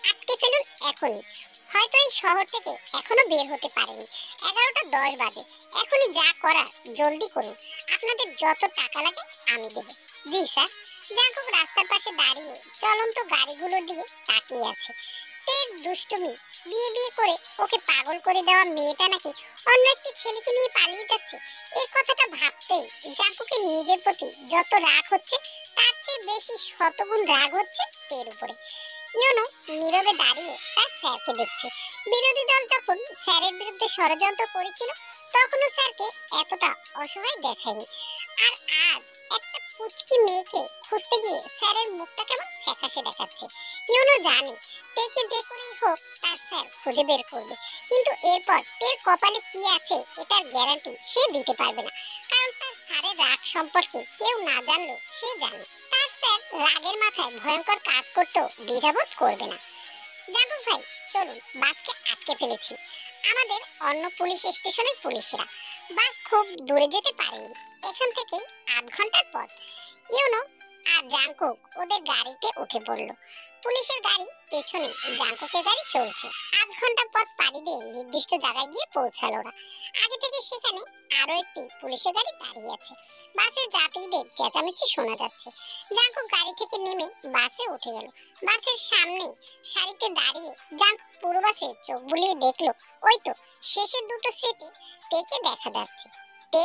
আটকে ফেলুন এখনই, হয়তো এই শহর থেকে এখনো বের হতে পারেনি। 11টা 10 বাজে। এখনই যা করার জলদি করুন। আপনাদের যত টাকা লাগে আমি দেব। জি স্যার। জাঙ্কুক রাস্তার পাশে দাঁড়িয়ে চলন্ত গাড়িগুলোর দিকে তাকিয়ে আছে। তের দুষ্টুমি, বিয়ে বিয়ে করে ওকে পাগল করে দেওয়া মেয়েটা নাকি অন্য একটি ছেলেকে নিয়ে পালিয়ে যাচ্ছে, এই কথাটা ভাবতেই জাঙ্কুকের নিজের প্রতি যত রাগ হচ্ছে তার চেয়ে বেশি শতগুণ রাগ হচ্ছে তের উপরে। ইউনো নীরবে দাঁড়িয়ে তার স্যারকে দেখছে। বিরোধী দল যখন স্যারের বিরুদ্ধে ষড়যন্ত্র করেছিল তখনও স্যারকে এতটা অসহায় দেখায়নি। আর আজ একটা পুচকি মেয়েকে খুঁজতে গিয়ে স্যারের মুখটা কেমন ফ্যাকাশে দেখাচ্ছে। ইউনো জানে তেকে যে করেই হোক তার স্যার খুঁজে বের করবে, কিন্তু এরপর তের কপালে কি আছে এটার গ্যারান্টি সে দিতে পারবে না, কারণ তার স্যারের রাগ সম্পর্কে কেউ না জানলেও সে জানে। তার স্যার রাগের মাথায় ভয়ঙ্কর কাজ করতেও দ্বিধাবোধ করবে না। জাঙ্কুক ভাই, চলুন, বাসকে আটকে ফেলেছি। আমাদের অন্য পুলিশ স্টেশনের পুলিশেরা। বাস খুব দূরে যেতে পারেনি, এখান থেকে 8 ঘন্টার পথ। ইউনো আর জাঙ্কুক ওদের গাড়িতে উঠে পড়লো। পুলিশের গাড়ি পেছনে, জাঙ্কুকের গাড়ি চলছে। 8 ঘন্টা পথ পাড়ি দিয়ে নির্দিষ্ট জায়গায় গিয়ে পৌঁছালো ওরা। আগে থেকে সেখানে আরো একটি পুলিশের গাড়ি দাঁড়িয়ে আছে। বাসের যাত্রীদের চেঁচামেচি শোনা যাচ্ছে। জাঙ্কুক গাড়ি থেকে নেমে বাসে উঠে গেল। বাসের সামনে সারিতে দাঁড়িয়ে জাঙ্কুক পুরো বাসে চোখ বুলিয়ে দেখলো, ওই তো শেষের দুটো সিটে তেকে দেখা যাচ্ছে। তে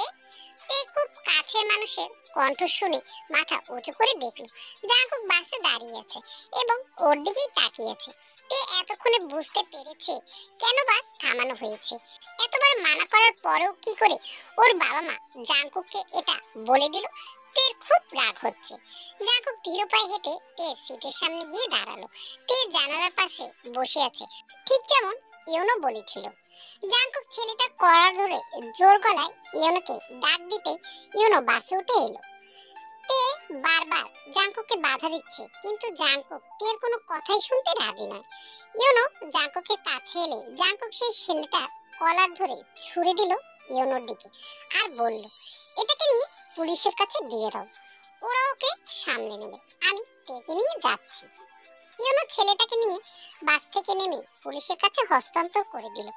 তে খুব কাছের মানুষের কণ্ঠ শুনে মাথা উঁচু করে দেখলো জাঙ্কুক বাসে দাঁড়িয়ে আছে এবং ওর দিকেই তাকিয়ে আছে। তে এতক্ষণে বুঝতে পেরেছে কেন বাস থামানো হয়েছে। এতবার মানা করার পরেও কি করে ওর বাবা মা জাঙ্কুককে এটা বলে দিল। তের খুব রাগ হচ্ছে। জাঙ্কুক ধীর পায়ে হেঁটে তের সিটের সামনে গিয়ে দাঁড়ালো। তে জানালার পাশে বসে আছে, ঠিক যেমন ইউনো বলেছিল। জাঙ্কুক ছেলেটার কলার ধরে জোর গলায় ইউনোকে ডাক দিতেই ইউনো বাসে উঠে এলো। তে বারবার জাঙ্কুককে বাধা দিচ্ছে, কিন্তু জাঙ্কুক তের কোনো কথাই শুনতে রাজি নয়। ইউনো জাঙ্কুকের কাছে এলে জাঙ্কুক সেই ছেলেটার কলার ধরে ছুড়ে দিল ইউনোর দিকে আর বলল, এটাকে নিয়ে পুলিশের কাছে দিয়ে দাও, ওরা ওকে সামলে নেবে, আমি তেকে নিয়ে যাচ্ছি। ইউনো ছেলেটাকে নিয়ে বাস থেকে নেমে পুলিশের কাছে হস্তান্তর করে দিল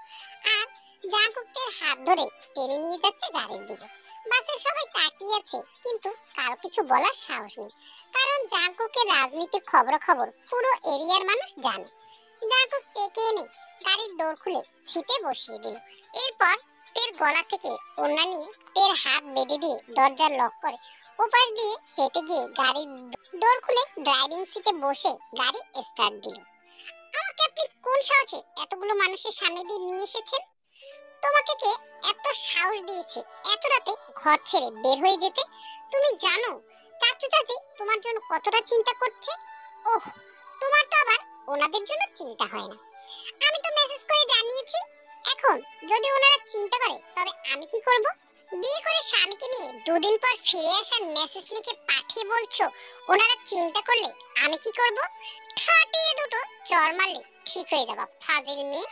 আর জাঙ্কুকের হাত ধরে টেনে নিয়ে যাচ্ছে গাড়ির দিকে। বাসের সবাই তাকিয়ে আছে, কিন্তু কারো কিছু বলার সাহস নেই, কারণ জাঙ্কুকের রাজনীতির খবরাখবর পুরো এরিয়ার মানুষ জানে। জাঙ্কুক তেকে এনে গাড়ির ডোর খুলে সিটে বসিয়ে দিল। এরপর তের গলা থেকে ওড়না নিয়ে তের হাত বেঁধে দিয়ে দরজা লক করে ওপাশ দিয়ে হেঁটে গিয়ে গাড়ির ডোর খুলে ড্রাইভিং সিটে বসে গাড়ি স্টার্ট দিল। আমাকে আপনি কোন সাহসে এতগুলো মানুষের সামনে দিয়ে নিয়ে এসেছেন? তোমাকে কে এত সাহস দিয়েছে এত রাতে ঘর ছেড়ে বের হয়ে যেতে? তুমি জানো চাচু চাচি তোমার জন্য কতটা চিন্তা করছে? ওহ, তোমার তো আবার ওনাদের জন্য চিন্তা হয় না। আমি তো মেসেজ করে জানিয়েছি। এখন যদি ওনারা চিন্তা করে তবে আমি কি করব? বিয়ে করে স্বামীকে নিয়ে 2 দিন পর ফিরে আসার মেসেজ লিখে পাঠিয়ে বলছো ওনারা চিন্তা করলে আমি কি করব? ঠাটিয়ে দুটো চড় মারলে ঠিক হয়ে যাবা, ফাজিল মেয়ে।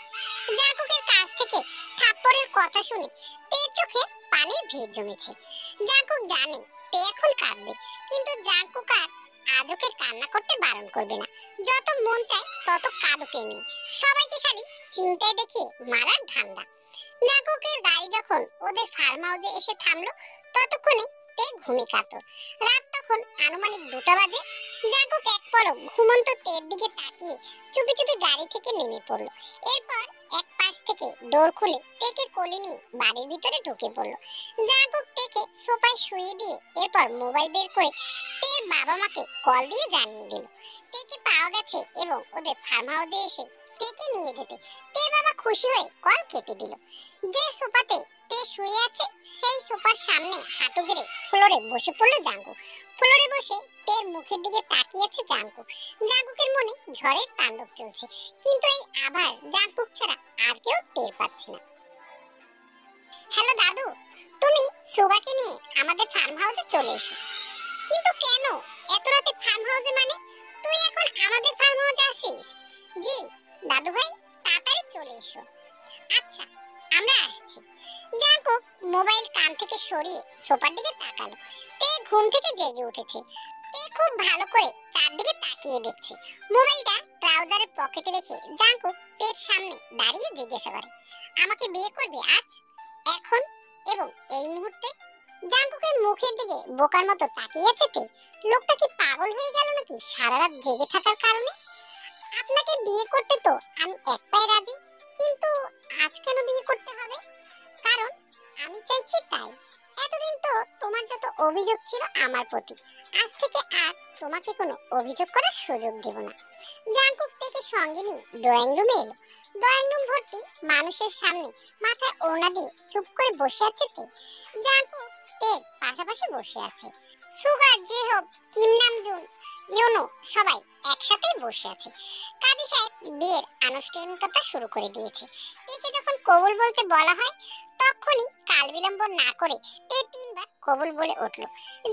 জাঙ্কুকের কাছ থেকে থাপ্পড়ের কথা শুনে তের চোখে পানির ভিড় জমেছে। জাঙ্কুক জানে তে এখন কাঁদবে, কিন্তু জাঙ্কুক আর আজ ওকে কান্না করতে বারণ করবে না। যত মন চায় তত কাঁদুকে নিয়ে সবাইকে খালি চিন্তায় দেখিয়ে মারার ধান্দা। জাঙ্কুকের গাড়ি যখন ওদের ফার্ম হাউসে এসে থামলো ততক্ষণে তে ঘুমে কাতর। রাত তখন আনুমানিক 2টা বাজে। জাঙ্কুক এক পলক ঘুমন্ত তের দিকে তাকিয়ে চুপি চুপি গাড়ি থেকে নেমে পড়লো। এরপর এক পাশ থেকে ডোর খুলে তেকে কোলে নিয়ে বাড়ির ভিতরে ঢুকে পড়লো। জাঙ্কুক তেকে সোফায় শুয়ে দিয়ে এরপর মোবাইল বের করে তের বাবা মাকে কল দিয়ে জানিয়ে দিল তেকে পাওয়া গেছে এবং ওদের ফার্ম হাউসে এসে তেকে নিয়ে যেতে। তের বাবা খুশি হয়ে কল কেটে দিল। যে সোফাতে তে শুয়ে আছে সেই সোফার সামনে হাঁটু গেড়ে ফ্লোরে বসে পড়লো জাঙ্কুক। ফ্লোরে বসে তের মুখের দিকে তাকিয়ে আছে জাঙ্কুক। জাঙ্কুকের মনে ঝড়ের তাণ্ডব চলছে, কিন্তু এই আভাস জাঙ্কুক ছাড়া আর কেউ টের পাচ্ছে না। হ্যালো দাদু, তুমি সুগাকে নিয়ে আমাদের ফার্ম হাউসে চলে এসো। কিন্তু কেন এত রাতে ফার্ম হাউসে? মানে তুই এখন আমাদের ফার্ম হাউসে আসিস? জি দাদু ভাই, তাড়াতাড়ি চলে এসো। আচ্ছা, আমরা আসছি। জাঙ্কুক মোবাইল কান থেকে সরিয়ে সোফার দিকে তাকালো। তে ঘুম থেকে জেগে উঠেছে। তে খুব ভালো করে চারদিকে তাকিয়ে দেখছে। মোবাইলটা ট্রাউজারের পকেটে রেখে জাঙ্কুক তের সামনে দাঁড়িয়ে জিজ্ঞাসা করে, আমাকে বিয়ে করবে আজ, এখন এবং এই মুহূর্তে? জাঙ্কুকের মুখের দিকে বোকার মতো তাকিয়ে আছে তে। লোকটা কি পাগল হয়ে গেল নাকি সারা রাত জেগে থাকার কারণে? আপনাকে বিয়ে করতে তো আমি এক পায়ে রাজি, কিন্তু আজ কেন বিয়ে করতে হবে? কারণ আমি চাইছি তাই। এতদিন তো তোমার যত অভিযোগ ছিল আমার প্রতি, আজ থেকে আর তোমাকে কোনো অভিযোগ করার সুযোগ দেব না। জাঙ্কুক থেকে সঙ্গে নিয়ে ড্রয়িং রুমে এলো। ড্রয়িং রুম ভর্তি মানুষের সামনে মাথায় ওড়না দিয়ে চুপ করে বসে আছে তে। জাঙ্কুক তের পাশাপাশি বসে আছে। সুগার, জেহব, কিম নামজুন, ইউনো সবাই একসাথেই বসে আছে। কাজী সাহেব বিয়ের আনুষ্ঠানিকতা শুরু করে দিয়েছে। তেকে যখন কবুল বলতে বলা হয় তখনই কাল বিলম্ব না করে তে তিনবার কবুল বলে উঠল।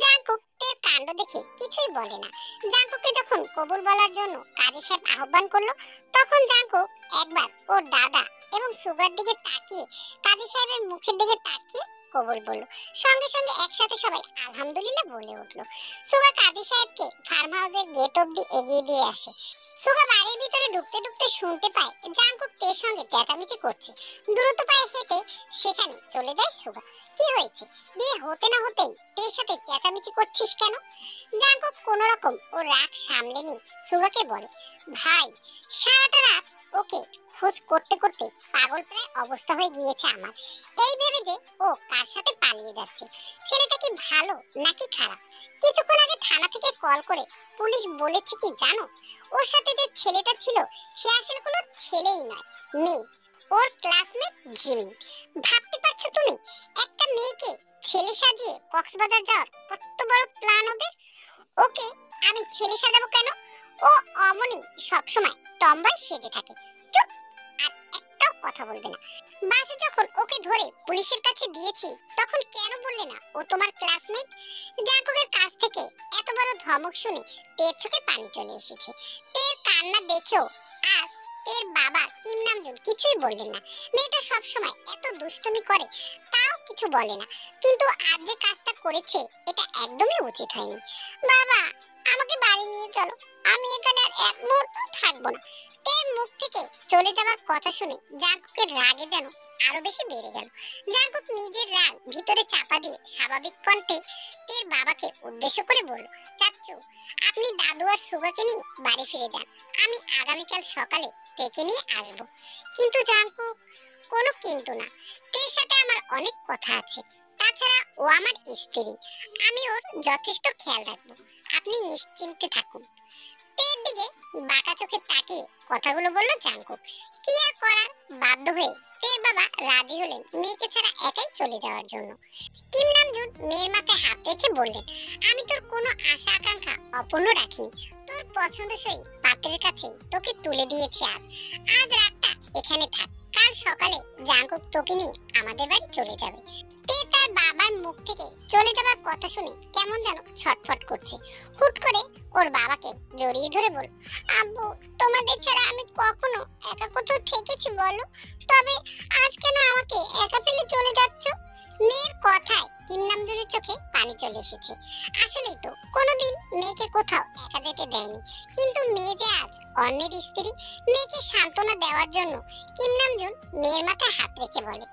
জাঙ্কুক তের কাণ্ড দেখে কিছুই বলে না। জাঙ্কুককে যখন কবুল বলার জন্য কাজী সাহেব আহ্বান করলো তখন জাঙ্কুক একবার ওর দাদা এবং সুগার দিকে তাকিয়ে কাজী সাহেবের মুখের দিকে তাকিয়ে কবুল বলল। সঙ্গে সঙ্গে একসাথে সবাই আলহামদুলিল্লাহ বলে উঠল। সুগা কাজী সাহেবকে ফার্ম হাউসের গেট অবধি এগিয়ে দিয়ে আসে। সুগা বাড়ির ভিতরে ঢুকতে ঢুকতে শুনতে পায় জাঙ্কুক তের সঙ্গে চেঁচামেচি করছে। দ্রুত পায়ে হেঁটে সেখানে চলে যায় সুগা। কি হয়েছে? বিয়ে হতে না হতেই তের সাথে চেঁচামেচি করছিস কেন? জাঙ্কুক কোনো রকম ও রাগ সামলে নিয়ে সুগাকে বলে, ভাই সারাটা রাত ওকে খোঁজ করতে করতে পাগল প্রায় অবস্থা হয়ে গিয়েছে আমার। এই ভেবে যে ও কার সাথে পালিয়ে যাচ্ছে। ছেলেটা কি ভালো নাকি খারাপ? কিছুক্ষণ আগে থানা থেকে কল করে পুলিশ বলেছে কি জানো, ওর সাথে যে ছেলেটা ছিল সে আসলে কোনো ছেলেই নয়, মেয়ে, ওর ক্লাসমেট জিমি। ভাবতে পারছো তুমি একটা মেয়েকে ছেলে সাজিয়ে কক্সবাজার যাওয়ার কত বড় প্ল্যান ওদের? ওকে আমি ছেলে সাজাবো কেন? ও অমনি সবসময় টম্বাই সেজে থাকে। চুপ, আর একটাও কথা বলবে না। বাসে যখন ওকে ধরে পুলিশের কাছে দিয়েছি তখন কেন বললে না ও তোমার ক্লাসমেট? জাঙ্কুকের কাছ থেকে এত বড় ধমক শুনে তের চোখে পানি চলে এসেছে। তের কান্না দেখেও আজ তের বাবা কিম নামজুন কিছুই বললেন না। মেয়েটা সবসময় এত দুষ্টুমি করে তাও কিছু বলে না, কিন্তু আজ যে কাজটা করেছে এটা একদমই উচিত হয়নি। বাবা আমাকে বাড়ি নিয়ে চলো, আমি এখানে আর এক মুহূর্ত থাকবো না। তের মুখ থেকে চলে যাওয়ার কথা শুনে জাঙ্কুকের রাগে যেন আরো বেশি বেড়ে গেল। জাঙ্কুক নিজের রাগ ভিতরে চাপা দিয়ে স্বাভাবিক কণ্ঠে তের বাবাকে উদ্দেশ্য করে বলল, চাচ্চু আপনি দাদু আর সুগাকে নিয়ে বাড়ি ফিরে যান, আমি আগামীকাল সকালে তেকে নিয়ে আসব। কিন্তু জাঙ্কুক, কোনো কিন্তু না, তের সাথে আমার অনেক কথা আছে। তাছাড়া ও আমার স্ত্রী, আমি ওর যথেষ্ট খেয়াল রাখবো, আপনি নিশ্চিন্তে থাকুন। তের দিকে বাঁকা চোখে তাকিয়ে কথাগুলো বলল জাঙ্কুক। কি আর করার, বাধ্য হয়ে তের বাবা রাজি হলেন মেয়েকে ছাড়া একাই চলে যাওয়ার জন্য। কিম নামজুন মেয়ের মাথায় হাত রেখে বললেন, আমি তোর কোনো আশা আকাঙ্ক্ষা অপূর্ণ রাখিনি, তোর পছন্দসই পাত্রের কাছে তোকে তুলে দিয়েছি। আজ রাতটা এখানে থাক, কাল সকালে জাঙ্কুক তোকে নিয়ে আমাদের বাড়ি চলে যাবে। তে তার বাবার মুখ থেকে চলে যাবার কথা শুনে কেমন যেন ছটফট করছে। হুট করে ওর বাবাকে জড়িয়ে ধরে বল, আব্বু তোমাদের ছাড়া আমি কখনো একা কোথাও থেকেছি বলো? তবে আজ কেন আমাকে একা ফেলে চলে যাচ্ছ? মেয়ের কথায় কিম নামজুনের চোখে পানি চলে এসেছে। আসলেই তো কোনোদিন মেয়েকে কোথাও একা যেতে দেয়নি, কিন্তু মেয়ে যে আজ অন্যের স্ত্রী। মেয়েকে সান্ত্বনা দেওয়ার জন্য কিম নামজুন মেয়ের মাথায় হাত রেখে বলে,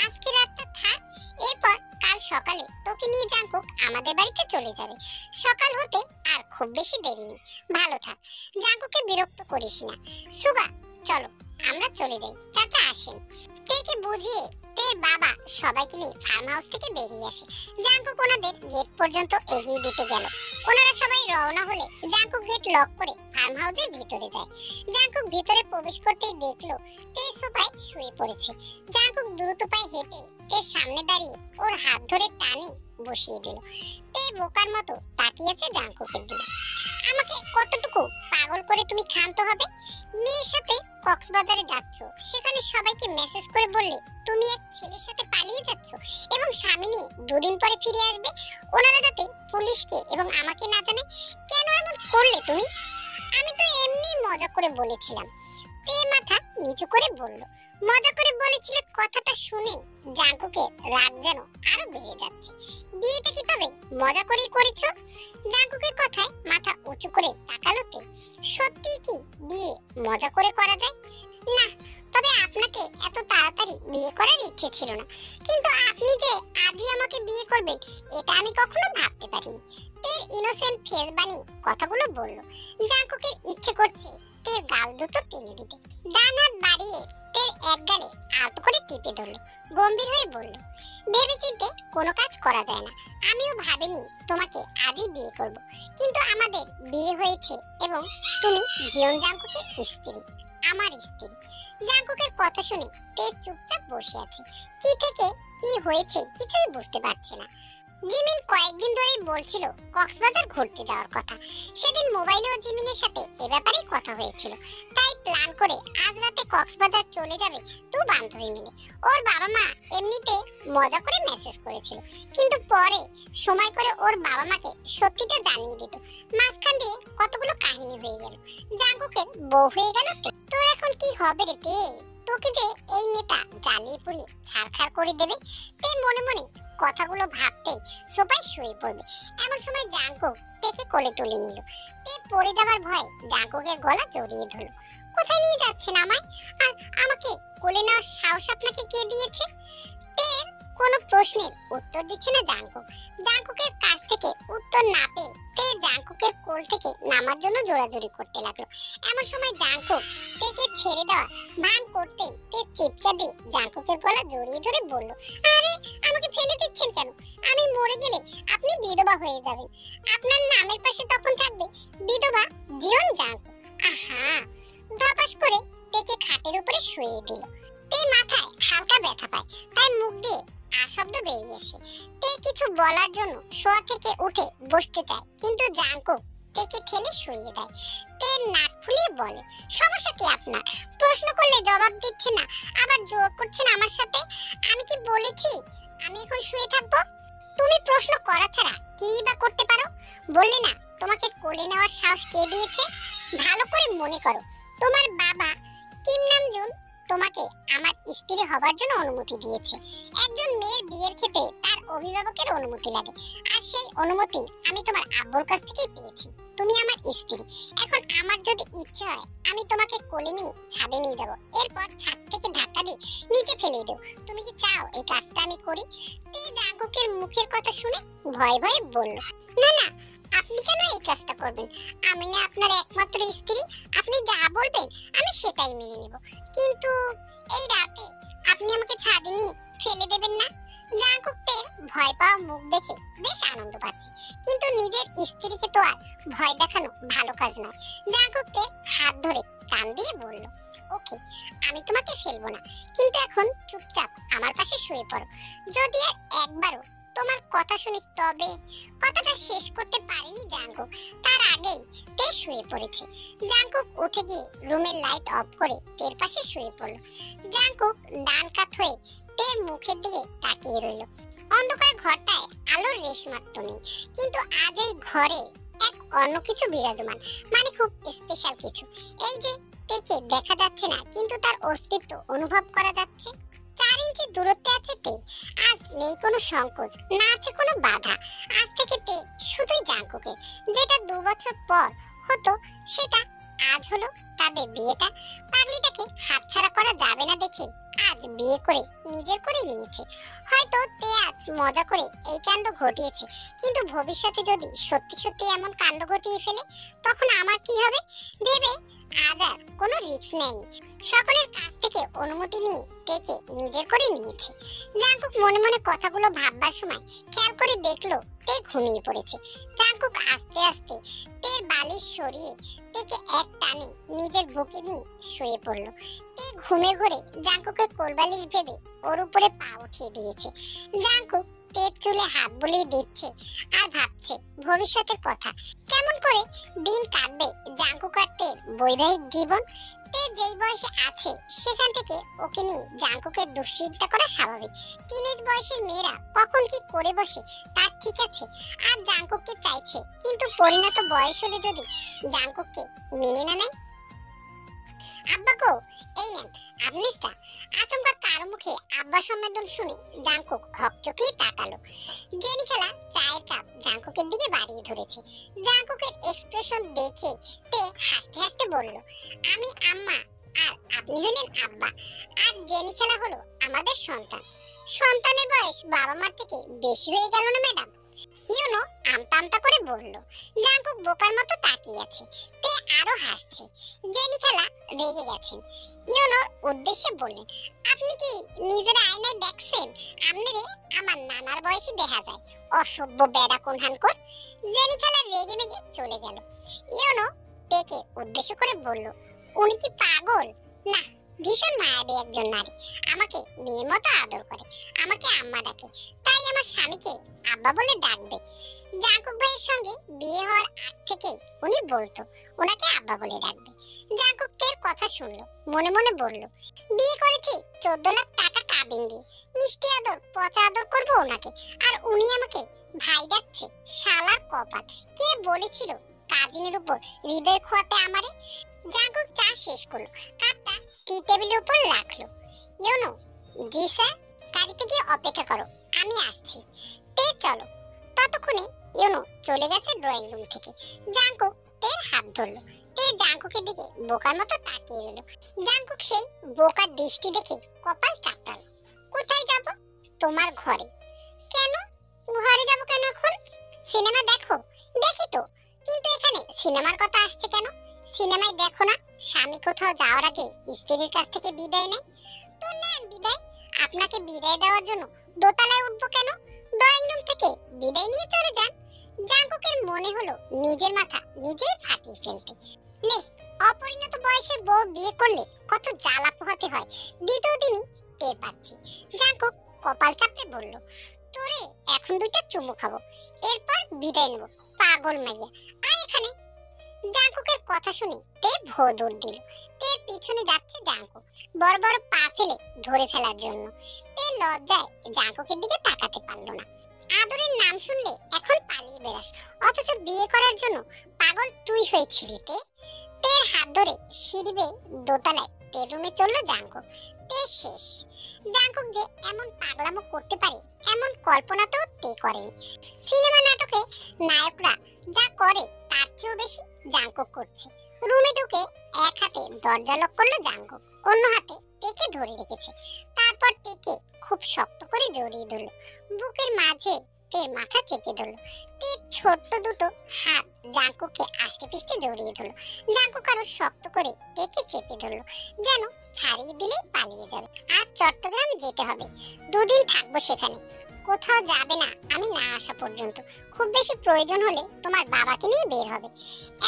আজকে রাতটা থাক, এরপর কাল সকালে তোকে নিয়ে জাঙ্কুক আমাদের বাড়িতে চলে যাবে। সকাল হতে আর খুব বেশি দেরি নেই, ভালো থাক, জাঙ্কুকে বিরক্ত করিস না। সুগা চলো আমরা চলে যাই, চাচা আসেন। তেকে বুঝিয়ে তের বাবা সবাইকে নিয়ে ফার্ম হাউস থেকে বেরিয়ে আসে। জাঙ্কুক ওনাদের গেট পর্যন্ত এগিয়ে দিতে গেল। ওনারা সবাই রওনা হলে জাঙ্কুক গেট লক করে ফার্ম হাউসের ভিতরে যায়। জাঙ্কুক ভিতরে প্রবেশ করতেই দেখলো তে সোফায় শুয়ে পড়েছে। জাঙ্কুক দ্রুত পায়ে হেঁটে তের সামনে দাঁড়িয়ে ওর হাত ধরে টানে বসিয়ে দিল। তে বোকার মতো তাকিয়েছে জাঙ্কুকের দিকে। আমাকে কতটুকু পাগল করে তুমি ক্ষান্ত হবে? মেয়ের সাথে কক্সবাজারে যাচ্ছ, সেখানে সবাইকে মেসেজ করে বললে তুমি এক ছেলের সাথে পালিয়ে যাচ্ছ এবং স্বামী নিয়ে দুদিন পরে ফিরে আসবে। ওনারা যাতে পুলিশকে এবং আমাকে না জানে, কেন এমন করলে তুমি? আমি তো এমনি মজা করে বলেছিলাম। তে মাথা নিচু করে বলল, মজা করে বলেছিলে কথাটা শুনে জাঙ্কুকের রাগ যেন আরো বেড়ে যাচ্ছে। বিয়েটা কি তবে মজা করেই করেছো? জাঙ্কুকের কথায় মাথা উঁচু করে তাকালো তে। সত্যি কি বিয়ে মজা করে করা যায়। না, তবে আপনাকে এত তাড়াতাড়ি বিয়ে করার ইচ্ছে ছিল না, কিন্তু আপনি যে আজই আমাকে বিয়ে করবেন এটা আমি কখনো ভাবতে পারিনি। তের ইনোসেন্ট ফেস বানিয়ে কথাগুলো বলল। জাঙ্কুকের ইচ্ছে করছে তের গাল দুটো টেনে দিতে। ডান হাত বাড়িয়ে তের এক গালে আলতো করে টিপে ধরল। গম্ভীর হয়ে বলল, ভেবেচিন্তে কোনো কাজ করা যায় না। আমিও ভাবিনি তোমাকে আজই বিয়ে করব, কিন্তু আমাদের বিয়ে হয়েছে এবং তুমি জিয়ন জাঙ্কুকের স্ত্রী, আমার স্ত্রী। জাঙ্কুকের কথা শুনে তে চুপচাপ বসে আছে। কি থেকে কি হয়েছে কিছুই বুঝতে পারছে না। জিমিন কয়েকদিন ধরেই বলছিল কক্সবাজার ঘুরতে যাওয়ার কথা। সেদিন মোবাইলেও জিমিনের সাথে এ ব্যাপারে কথা হয়েছিল। তাই প্ল্যান করে আজ রাতে কক্সবাজার চলে যাবে তো বান্ধবী মিলে। ওর বাবা মা এমনিতে মজা করে মেসেজ করেছিল, কিন্তু পরে সময় করে ওর বাবা মাকে সত্যিটা জানিয়ে দিত। মাঝখান দিয়ে কতগুলো কাহিনী হয়ে গেল। জাঙ্কুকের বউ হয়ে গেল তে। তোর এখন কি হবে রে তে? তোকে যে এই নেতা জ্বালিয়ে পুড়িয়ে ছারখার করে দেবে। তে মনে মনে কথাগুলো ভাবতেই সোফায় শুয়ে পড়বে। এমন সময় জাঙ্কুক তেকে কোলে তুলে নিল। তে পড়ে যাবার ভয়ে জাঙ্কুকের গলা জড়িয়ে ধরল। কোথায় নিয়ে যাচ্ছেন আমায়? আর আমাকে কোলে নেওয়ার সাহস আপনাকে কে দিয়েছে? তের কোনো প্রশ্নের উত্তর দিচ্ছে না জাঙ্কুক। জাঙ্কুকের কাছ থেকে উত্তর না পেয়ে তে জাঙ্কুকের কোল থেকে নামার জন্য জোরাজোরি করতে লাগলো। এমন সময় জাঙ্কুক তেকে ছেড়ে দেওয়া ভান করতেই তে চিৎকার দিয়ে জাঙ্কুকের গলা জড়িয়ে ধরে বলল, আরে আমাকে ফেলে দিচ্ছেন কেন? আমি মরে গেলে আপনি বিধবা হয়ে যাবেন। আপনার নামের পাশে তখন থাকবে বিধবা জিয়ন জাঙ্কুক। আহা! ধপাস করে তেকে খাটের উপরে শুয়ে দিল। তে মাথায় হালকা ব্যথা পায়, তাই মুখ দিয়ে শব্দ বেরিয়ে আসে। তে কিছু বলার জন্য শোয়া থেকে উঠে বসতে চায়, কিন্তু জাঙ্কুক তেকে ঠেলে শুইয়ে দেয়। তে নাক ফুলিয়ে বলে, সমস্যা কি আপনার? প্রশ্ন করলে জবাব দিচ্ছে না, আবার জোর করছেন আমার সাথে। আমি কি বলেছি আমি এখন শুয়ে থাকবো? তুমি প্রশ্ন করা ছাড়া কি বা করতে পারো? বললে না তোমাকে কোলে নেওয়ার সাহস কে দিয়েছে? ভালো করে মনে করো, তোমার বাবা কিম নামজুন তোমাকে আমার স্ত্রী হবার জন্য অনুমতি দিয়েছে। একজন মেয়ের বিয়ের ক্ষেত্রে তার অভিভাবকের অনুমতি লাগে, আর সেই অনুমতি আমি তোমার আব্বুর কাছ থেকেই পেয়েছি। তুমি আমার স্ত্রী। এখন আমার যদি ইচ্ছে হয় আমি তোমাকে কোলে নিয়ে ছাদে নিয়ে যাব, এরপর ছাদ থেকে ধাক্কা দিয়ে নিচে ফেলে দেব। তুমি কি চাও এই কাজটা আমি করি? তে জাঙ্কুকের মুখের কথা শুনে ভয় ভয়ে বলল, না না, আপনি কেন এই কাজটা করবেন? আমি না আপনার একমাত্র স্ত্রী। আপনি যা বলবেন আমি সেটাই মেনে নেব, কিন্তু এই রাতে আপনি আমাকে ছাদে নিয়ে ফেলে দেবেন না? জাঙ্কুকের ভয় পাওয়া মুখ দেখে বেশ আনন্দ পাচ্ছে, কিন্তু নিজের স্ত্রীকে তো আর ভয় দেখানো ভালো কাজ নয়। জাঙ্কুকের হাত ধরে কান দিয়ে বলল, ওকে, আমি তোমাকে ফেলবো না, কিন্তু এখন চুপচাপ আমার পাশে শুয়ে পড়ো। যদি আর একবারও তোমার কথা শুনি তবে। কথাটা শেষ করতে পারেনি জাঙ্কুক, তার আগেই তে শুয়ে পড়েছে। জাঙ্কুক উঠে গিয়ে রুমের লাইট অফ করে তের পাশে শুয়ে পড়ল। জাঙ্কুক ডান কাত হয়ে তের মুখের দিকে তাকিয়ে রইল। অন্ধকার ঘরটায় আলোর রেশ মাত্র নেই, কিন্তু আজ এই ঘরে এক অন্য কিছু বিরাজমান, মানে খুব স্পেশাল কিছু। এই যে তেকে দেখা যাচ্ছে না, কিন্তু তার অস্তিত্ব অনুভব করা যাচ্ছে। 4 ইঞ্চি দূরত্বে আছে তে। আজ নেই কোনো সংকোচ, না আছে কোনো বাধা। আজ থেকে তে শুধুই জাঙ্কুকের। যেটা 2 বছর পর হতো সেটা আজ হলো। তাদের বিয়েটা পাগলিটাকে হাতছাড়া করা যাবে না দেখে আজ বিয়ে করে নিজের করে নিয়েছে। হয়তো তে আজ মজা করে এই কাণ্ড ঘটিয়েছে, কিন্তু ভবিষ্যতে যদি সত্যি সত্যি এমন কাণ্ড ঘটিয়ে ফেলে তখন আমার কি হবে ভেবে আজ আর কোনো রিস্ক নেয়নি। সকলের কাছ থেকে অনুমতি নিয়ে তেকে নিজের করে নিয়েছে। জাঙ্কুক মনে মনে কথাগুলো ভাববার সময় খেয়াল করে দেখলো তে ঘুমিয়ে পড়েছে। জাঙ্কুক আস্তে আস্তে তের বালিশ সরিয়ে তেকে এক টানে নিজের বুকে নিয়ে শুয়ে পড়লো। তে ঘুমের ঘরে জাঙ্কুকের কোলবালিশ ভেবে ওর উপরে পা উঠিয়ে দিয়েছে। জাঙ্কুক তের চুলে হাত বুলিয়ে দিচ্ছে আর ভাবছে ভবিষ্যতের কথা। কেমন করে দিন কাটবে জাঙ্কুক আর তের বৈবাহিক জীবন। তে যেই বয়সে আছে সেখান থেকে ওকে নিয়ে জাঙ্কুকের দুশ্চিন্তা করা স্বাভাবিক। টিনেজ বয়সের মেয়েরা কখন কি করে বসে তার ঠিক আছে। আর জাঙ্কুককে চাইছে, কিন্তু পরিণত বয়স হলে যদি জাঙ্কুককে মেনে না নেয়। আব্বা গো, এই নেন আপনি চা। আচমকা কারো মুখে আব্বা সম্বোধন শুনে জাংকুক হকচকিয়ে তাকালো। জেনিকেলা চায়ের কাপ জাংকুকের দিকে বাড়িয়ে ধরেছে। জাংকুকের এক্সপ্রেশন দেখে তে হাসতে হাসতে বলল, আমি আম্মা আর আপনি হলেন আব্বা, আর জেনিকেলা হলো আমাদের সন্তান। সন্তানের বয়স বাবা মার থেকে বেশি হয়ে গেল না ম্যাডাম? ইউনো আমতা আমতা করে বলল। জাংকুক বোকার মতো তাকিয়ে আছে। তে আরো হাসছে। জেনিকেলা রেগে গেছেন। ইউনোর উদ্দেশ্যে বললেন, আপনি কি নিজের আয়নায় দেখছেন? আপনারে আমার নানার বয়সী দেখা যায়, অসভ্য বেড়া কোনহানকর। জেনিকেলা রেগে মেগে চলে গেল। ইউনো তেকে উদ্দেশ্য করে বলল, উনি কি পাগল? না, ভীষণ মায়াবী একজন নারী। আমাকে মেয়ের মতো আদর করে, আমাকে আম্মা ডাকে, তাই আমার স্বামীকে আব্বা বলে ডাকবে। জাংকুক ভাইয়ের সঙ্গে বিয়ে হওয়ার আগ থেকে উনি বলতো ওনাকে আব্বা বলে ডাকবে। জাংকুক তের কথা শুনলো, মনে মনে বলল, বিয়ে করেছি 14 লাখ টাকা কাবিন দিয়ে, মিষ্টি আদর পচা আদর করবো ওনাকে, আর উনি আমাকে ভাই ডাকছে। শালার কপাল, কে বলেছিল কাজিনের উপর হৃদয় খোয়াতে আমারে? জাংকুক চা শেষ করলো, কাপটা টি টেবিলের উপর রাখলো। ইউনো, জি স্যার। গাড়িতে গিয়ে অপেক্ষা করো, আমি আসছি। তে চলো। ততক্ষণে ইউনো চলে গেছে ড্রয়িং রুম থেকে। জাংকুক তের হাত ধরলো। তে জাংকুকের দিকে বোকার মতো তাকিয়ে রইল। জাংকুক সেই বোকার দৃষ্টি দেখে কপাল চাপড়ালো। কোথায় যাব? তোমার ঘরে। কেন ঘরে যাব কেন এখন? সিনেমা দেখো। দেখি তো, কিন্তু এখানে সিনেমার কথা আসছে কেন? সিনেমায় দেখো না স্বামী কোথাও যাওয়ার আগে স্ত্রীর কাছ থেকে বিদায় নেয়? তো নেন বিদায়। আপনাকে বিদায় দেওয়ার জন্য দোতলায় উঠবো কেন? ড্রয়িং রুম থেকে বিদায় নিয়ে চলে যান। জাংকুকের মনে হলো নিজের মাথা নিজেই ফাটিয়ে ফেলতে। লে, অপরিণত বয়সের বউ বিয়ে করলে কত জ্বালা পোহাতে হয় দ্বিতীয় দিনই টের পাচ্ছি। জাংকুক কপাল চাপড়ে বলল, তোরে এখন 2টা চুমু খাবো, এরপর বিদায় নেব। পাগল মাইয়া, আয় এখানে। জাংকুকের কথা শুনে তে ভো দৌড় দিল। তের পিছনে যাচ্ছে জাংকুক, বড় বড় পা ফেলে ধরে ফেলার জন্য। তে লজ্জায় জাংকুকের দিকে তাকাতে পারল না। আদরের নাম শুনলে এখন পালিয়ে বেড়াস, অথচ বিয়ে করার জন্য পাগল তুই হয়েছিলি। তের হাত ধরে সিঁড়ি বেয়ে দোতলায় তের রুমে চললো জাংকুক। তে শেষ। জাংকুক যে এমন পাগলামো করতে পারে এমন কল্পনাতেও তে করেনি। সিনেমা নাটকে নায়করা যা করে তার চেয়েও বেশি জাংকুক করছে। রুমে ঢুকে এক হাতে দরজা লক করলো জাংকুক, অন্য হাতে তেকে ধরে রেখেছে। তারপর তেকে খুব শক্ত করে জড়িয়ে ধরলো, বুকের মাঝে তের মাথা চেপে ধরলো। তের ছোট্ট দুটো হাত জাংকুককে আষ্টে পিষ্টে জড়িয়ে ধরলো। জাংকুক আরো শক্ত করে তেকে চেপে ধরলো, যেন ছাড়িয়ে দিলেই পালিয়ে যাবে। আর চট্টগ্রাম যেতে হবে, 2 দিন থাকবো সেখানে, কোথাও যাবে না আমি না আসা পর্যন্ত। খুব বেশি প্রয়োজন হলে তোমার বাবাকে নিয়ে বের হবে।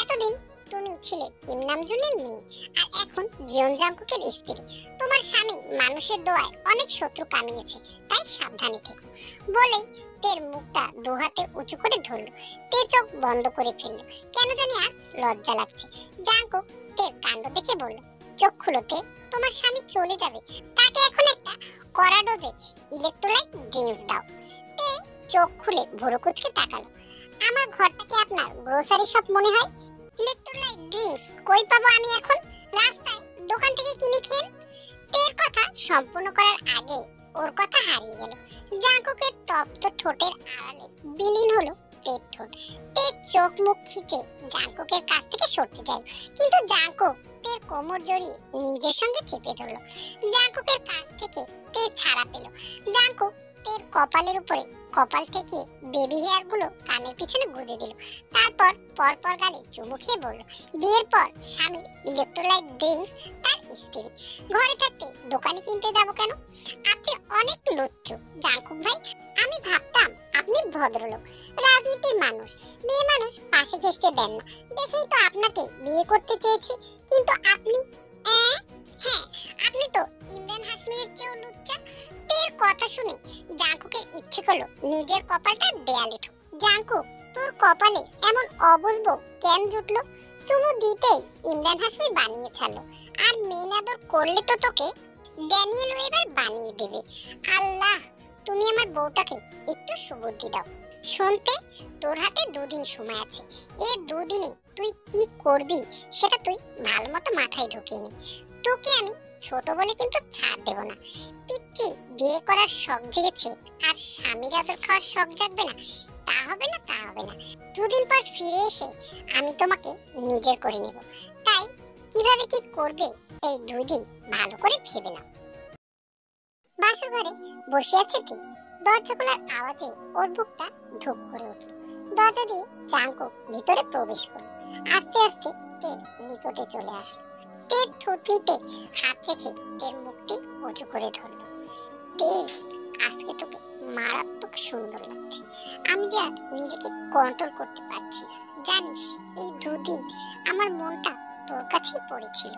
এতদিন তুমি ছিলে কিম নামজুনের মেয়ে, আর এখন জিয়ন জাংকুকের স্ত্রী। তোমার স্বামী মানুষের দোয়ায় অনেক শত্রু কামিয়েছে, তাই সাবধানে থেকো। বলেই তের মুখটা 2 হাতে উঁচু করে ধরলো। তে চোখ বন্ধ করে ফেললো, কেন জানি আজ লজ্জা লাগছে। জাংকুক তের কাণ্ড দেখে বলল, চোখ খুলো তে, তোমার স্বামী চলে যাবে, তাকে এখন একটা কড়া ডোজের ইলেকট্রোলাইট ড্রিঙ্কস দাও। তে চোখ খুলে ভুরু কুঁচকে তাকালো। আমার ঘরটাকে আপনার গ্রোসারি শপ মনে হয়? ইলেকট্রোলাইট ড্রিঙ্কস কই পাবো আমি এখন? রাস্তায় দোকান থেকে কিনে খেন। তের কথা সম্পূর্ণ করার আগে ওর কথা হারিয়ে গেল। জাংকুকের তপ্ত ঠোঁটের আড়ালে বিলীন হলো তের ঠোঁট। তের চোখ মুখ খিচে জাংকুকের কাছ থেকে সরতে যায়, কিন্তু জাংকুক তের কোমর জড়িয়ে নিজের সঙ্গে চেপে ধরলো। জাংকুকের কাছ থেকে তে ছাড়া পেল। জাংকুক তের কপালের উপরে কপাল থেকে বেবি হেয়ার গুলো কানের পিছনে গুজে দিল। তারপর পরপর গালে চুমু খেয়ে বলল, বিয়ের পর স্বামীর ইলেকট্রোলাইট ড্রিঙ্কস তার স্ত্রী, ঘরে থাকতে দোকানে কিনতে যাব কেন? আপনি অনেক লুচ্চু জাংকুক ভাই। আমি ভাবতাম আপনি ভদ্রলোক, রাজনীতির মানুষ, মেয়ে মানুষ পাশে ঘেঁষতে দেন না, দেখেই তো আপনাকে বিয়ে করতে চেয়েছি। কিন্তু আপনি হ্যাঁ, আপনি তো ইমরান হাশমিনের চেয়েও লুচ্চা। তের কথা শুনে জাংকুকের ইচ্ছে করলো নিজের কপালটা দেয়ালে ঠোক। জাংকুক, তোর কপালে এমন অবুঝবো কেন জুটলো? চুমু দিতেই ইমরান হাশমি বানিয়ে ছাড়লো, আর মেন আদর করলে তো তোকে ড্যানিয়েল ওয়েবার বানিয়ে দেবে। আল্লাহ, তুমি আমার বউটাকে একটু সুবুদ্ধি দাও। শুনতে তোর হাতে 2 দিন সময় আছে, এই 2 দিনে তুই কি করবি সেটা তুই ভালো মতো মাথায় ঢুকিয়ে নে। তোকে আমি ছোট বলে কিন্তু ছাড় দেব না। পিচ্চি, বিয়ে করার শখ জেগেছে আর স্বামীর আদর খাওয়ার শখ জাগবে না? তা হবে না, তা হবে না। দুদিন পর ফিরে এসে আমি তোমাকে নিজের করে নেব। তাই কিভাবে কি করবে এই 2 দিন ভালো করে ভেবে নাও। বাসর ঘরে বসে আছে তে। দরজা খোলার আওয়াজে ওর বুকটা ধুক করে উঠল। দরজা দিয়ে জাঙ্কুক ভিতরে প্রবেশ করল। আস্তে আস্তে তের নিকটে চলে আসলো। তের থুতনিতে হাত রেখে তের মুখটি উঁচু করে ধরল। তে, আজকে তোকে মারাত্মক সুন্দর লাগছে। আমি যে আর নিজেকে কন্ট্রোল করতে পারছি না। জানিস, এই 2 দিন আমার মনটা তোর কাছেই পড়েছিল।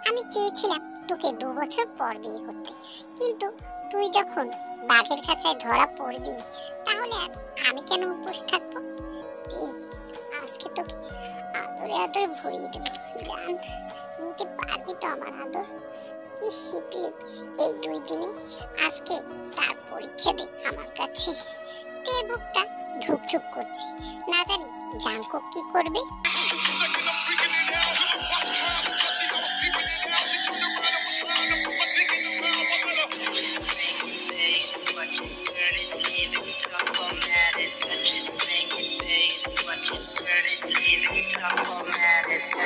আমি চেয়েছিলাম তোকে 2 বছর পর বিয়ে করতে, কিন্তু তুই যখন বাঘের খাঁচায় ধরা পড়বি, তাহলে আর আমি কেন উপোস থাকবো? আজকে তোকে আদরে আদরে ভরিয়ে দেবো। জান, নিতে পারবি তো আমার আদর? কি শিখলি এই 2 দিনে? আজকে তার পরীক্ষা দে আমার কাছে। তের বুকটা ধুক ধুক করছে। না জানি জাঙ্কুক কি করবে।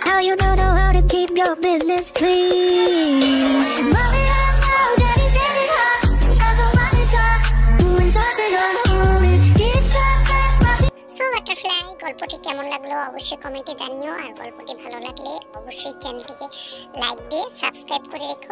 How you don't know how to keep your business clean? Mommy, I'm out, daddy's getting hot. I'm the one who's hot, doing something unholy. He's something. So butterfly, গল্পটি কেমন লাগলো অবশ্যই কমেন্টে জানিও। আর গল্পটি ভালো লাগলে অবশ্যই চ্যানেলটিকে লাইক দিয়ে সাবস্ক্রাইব করে রেখো।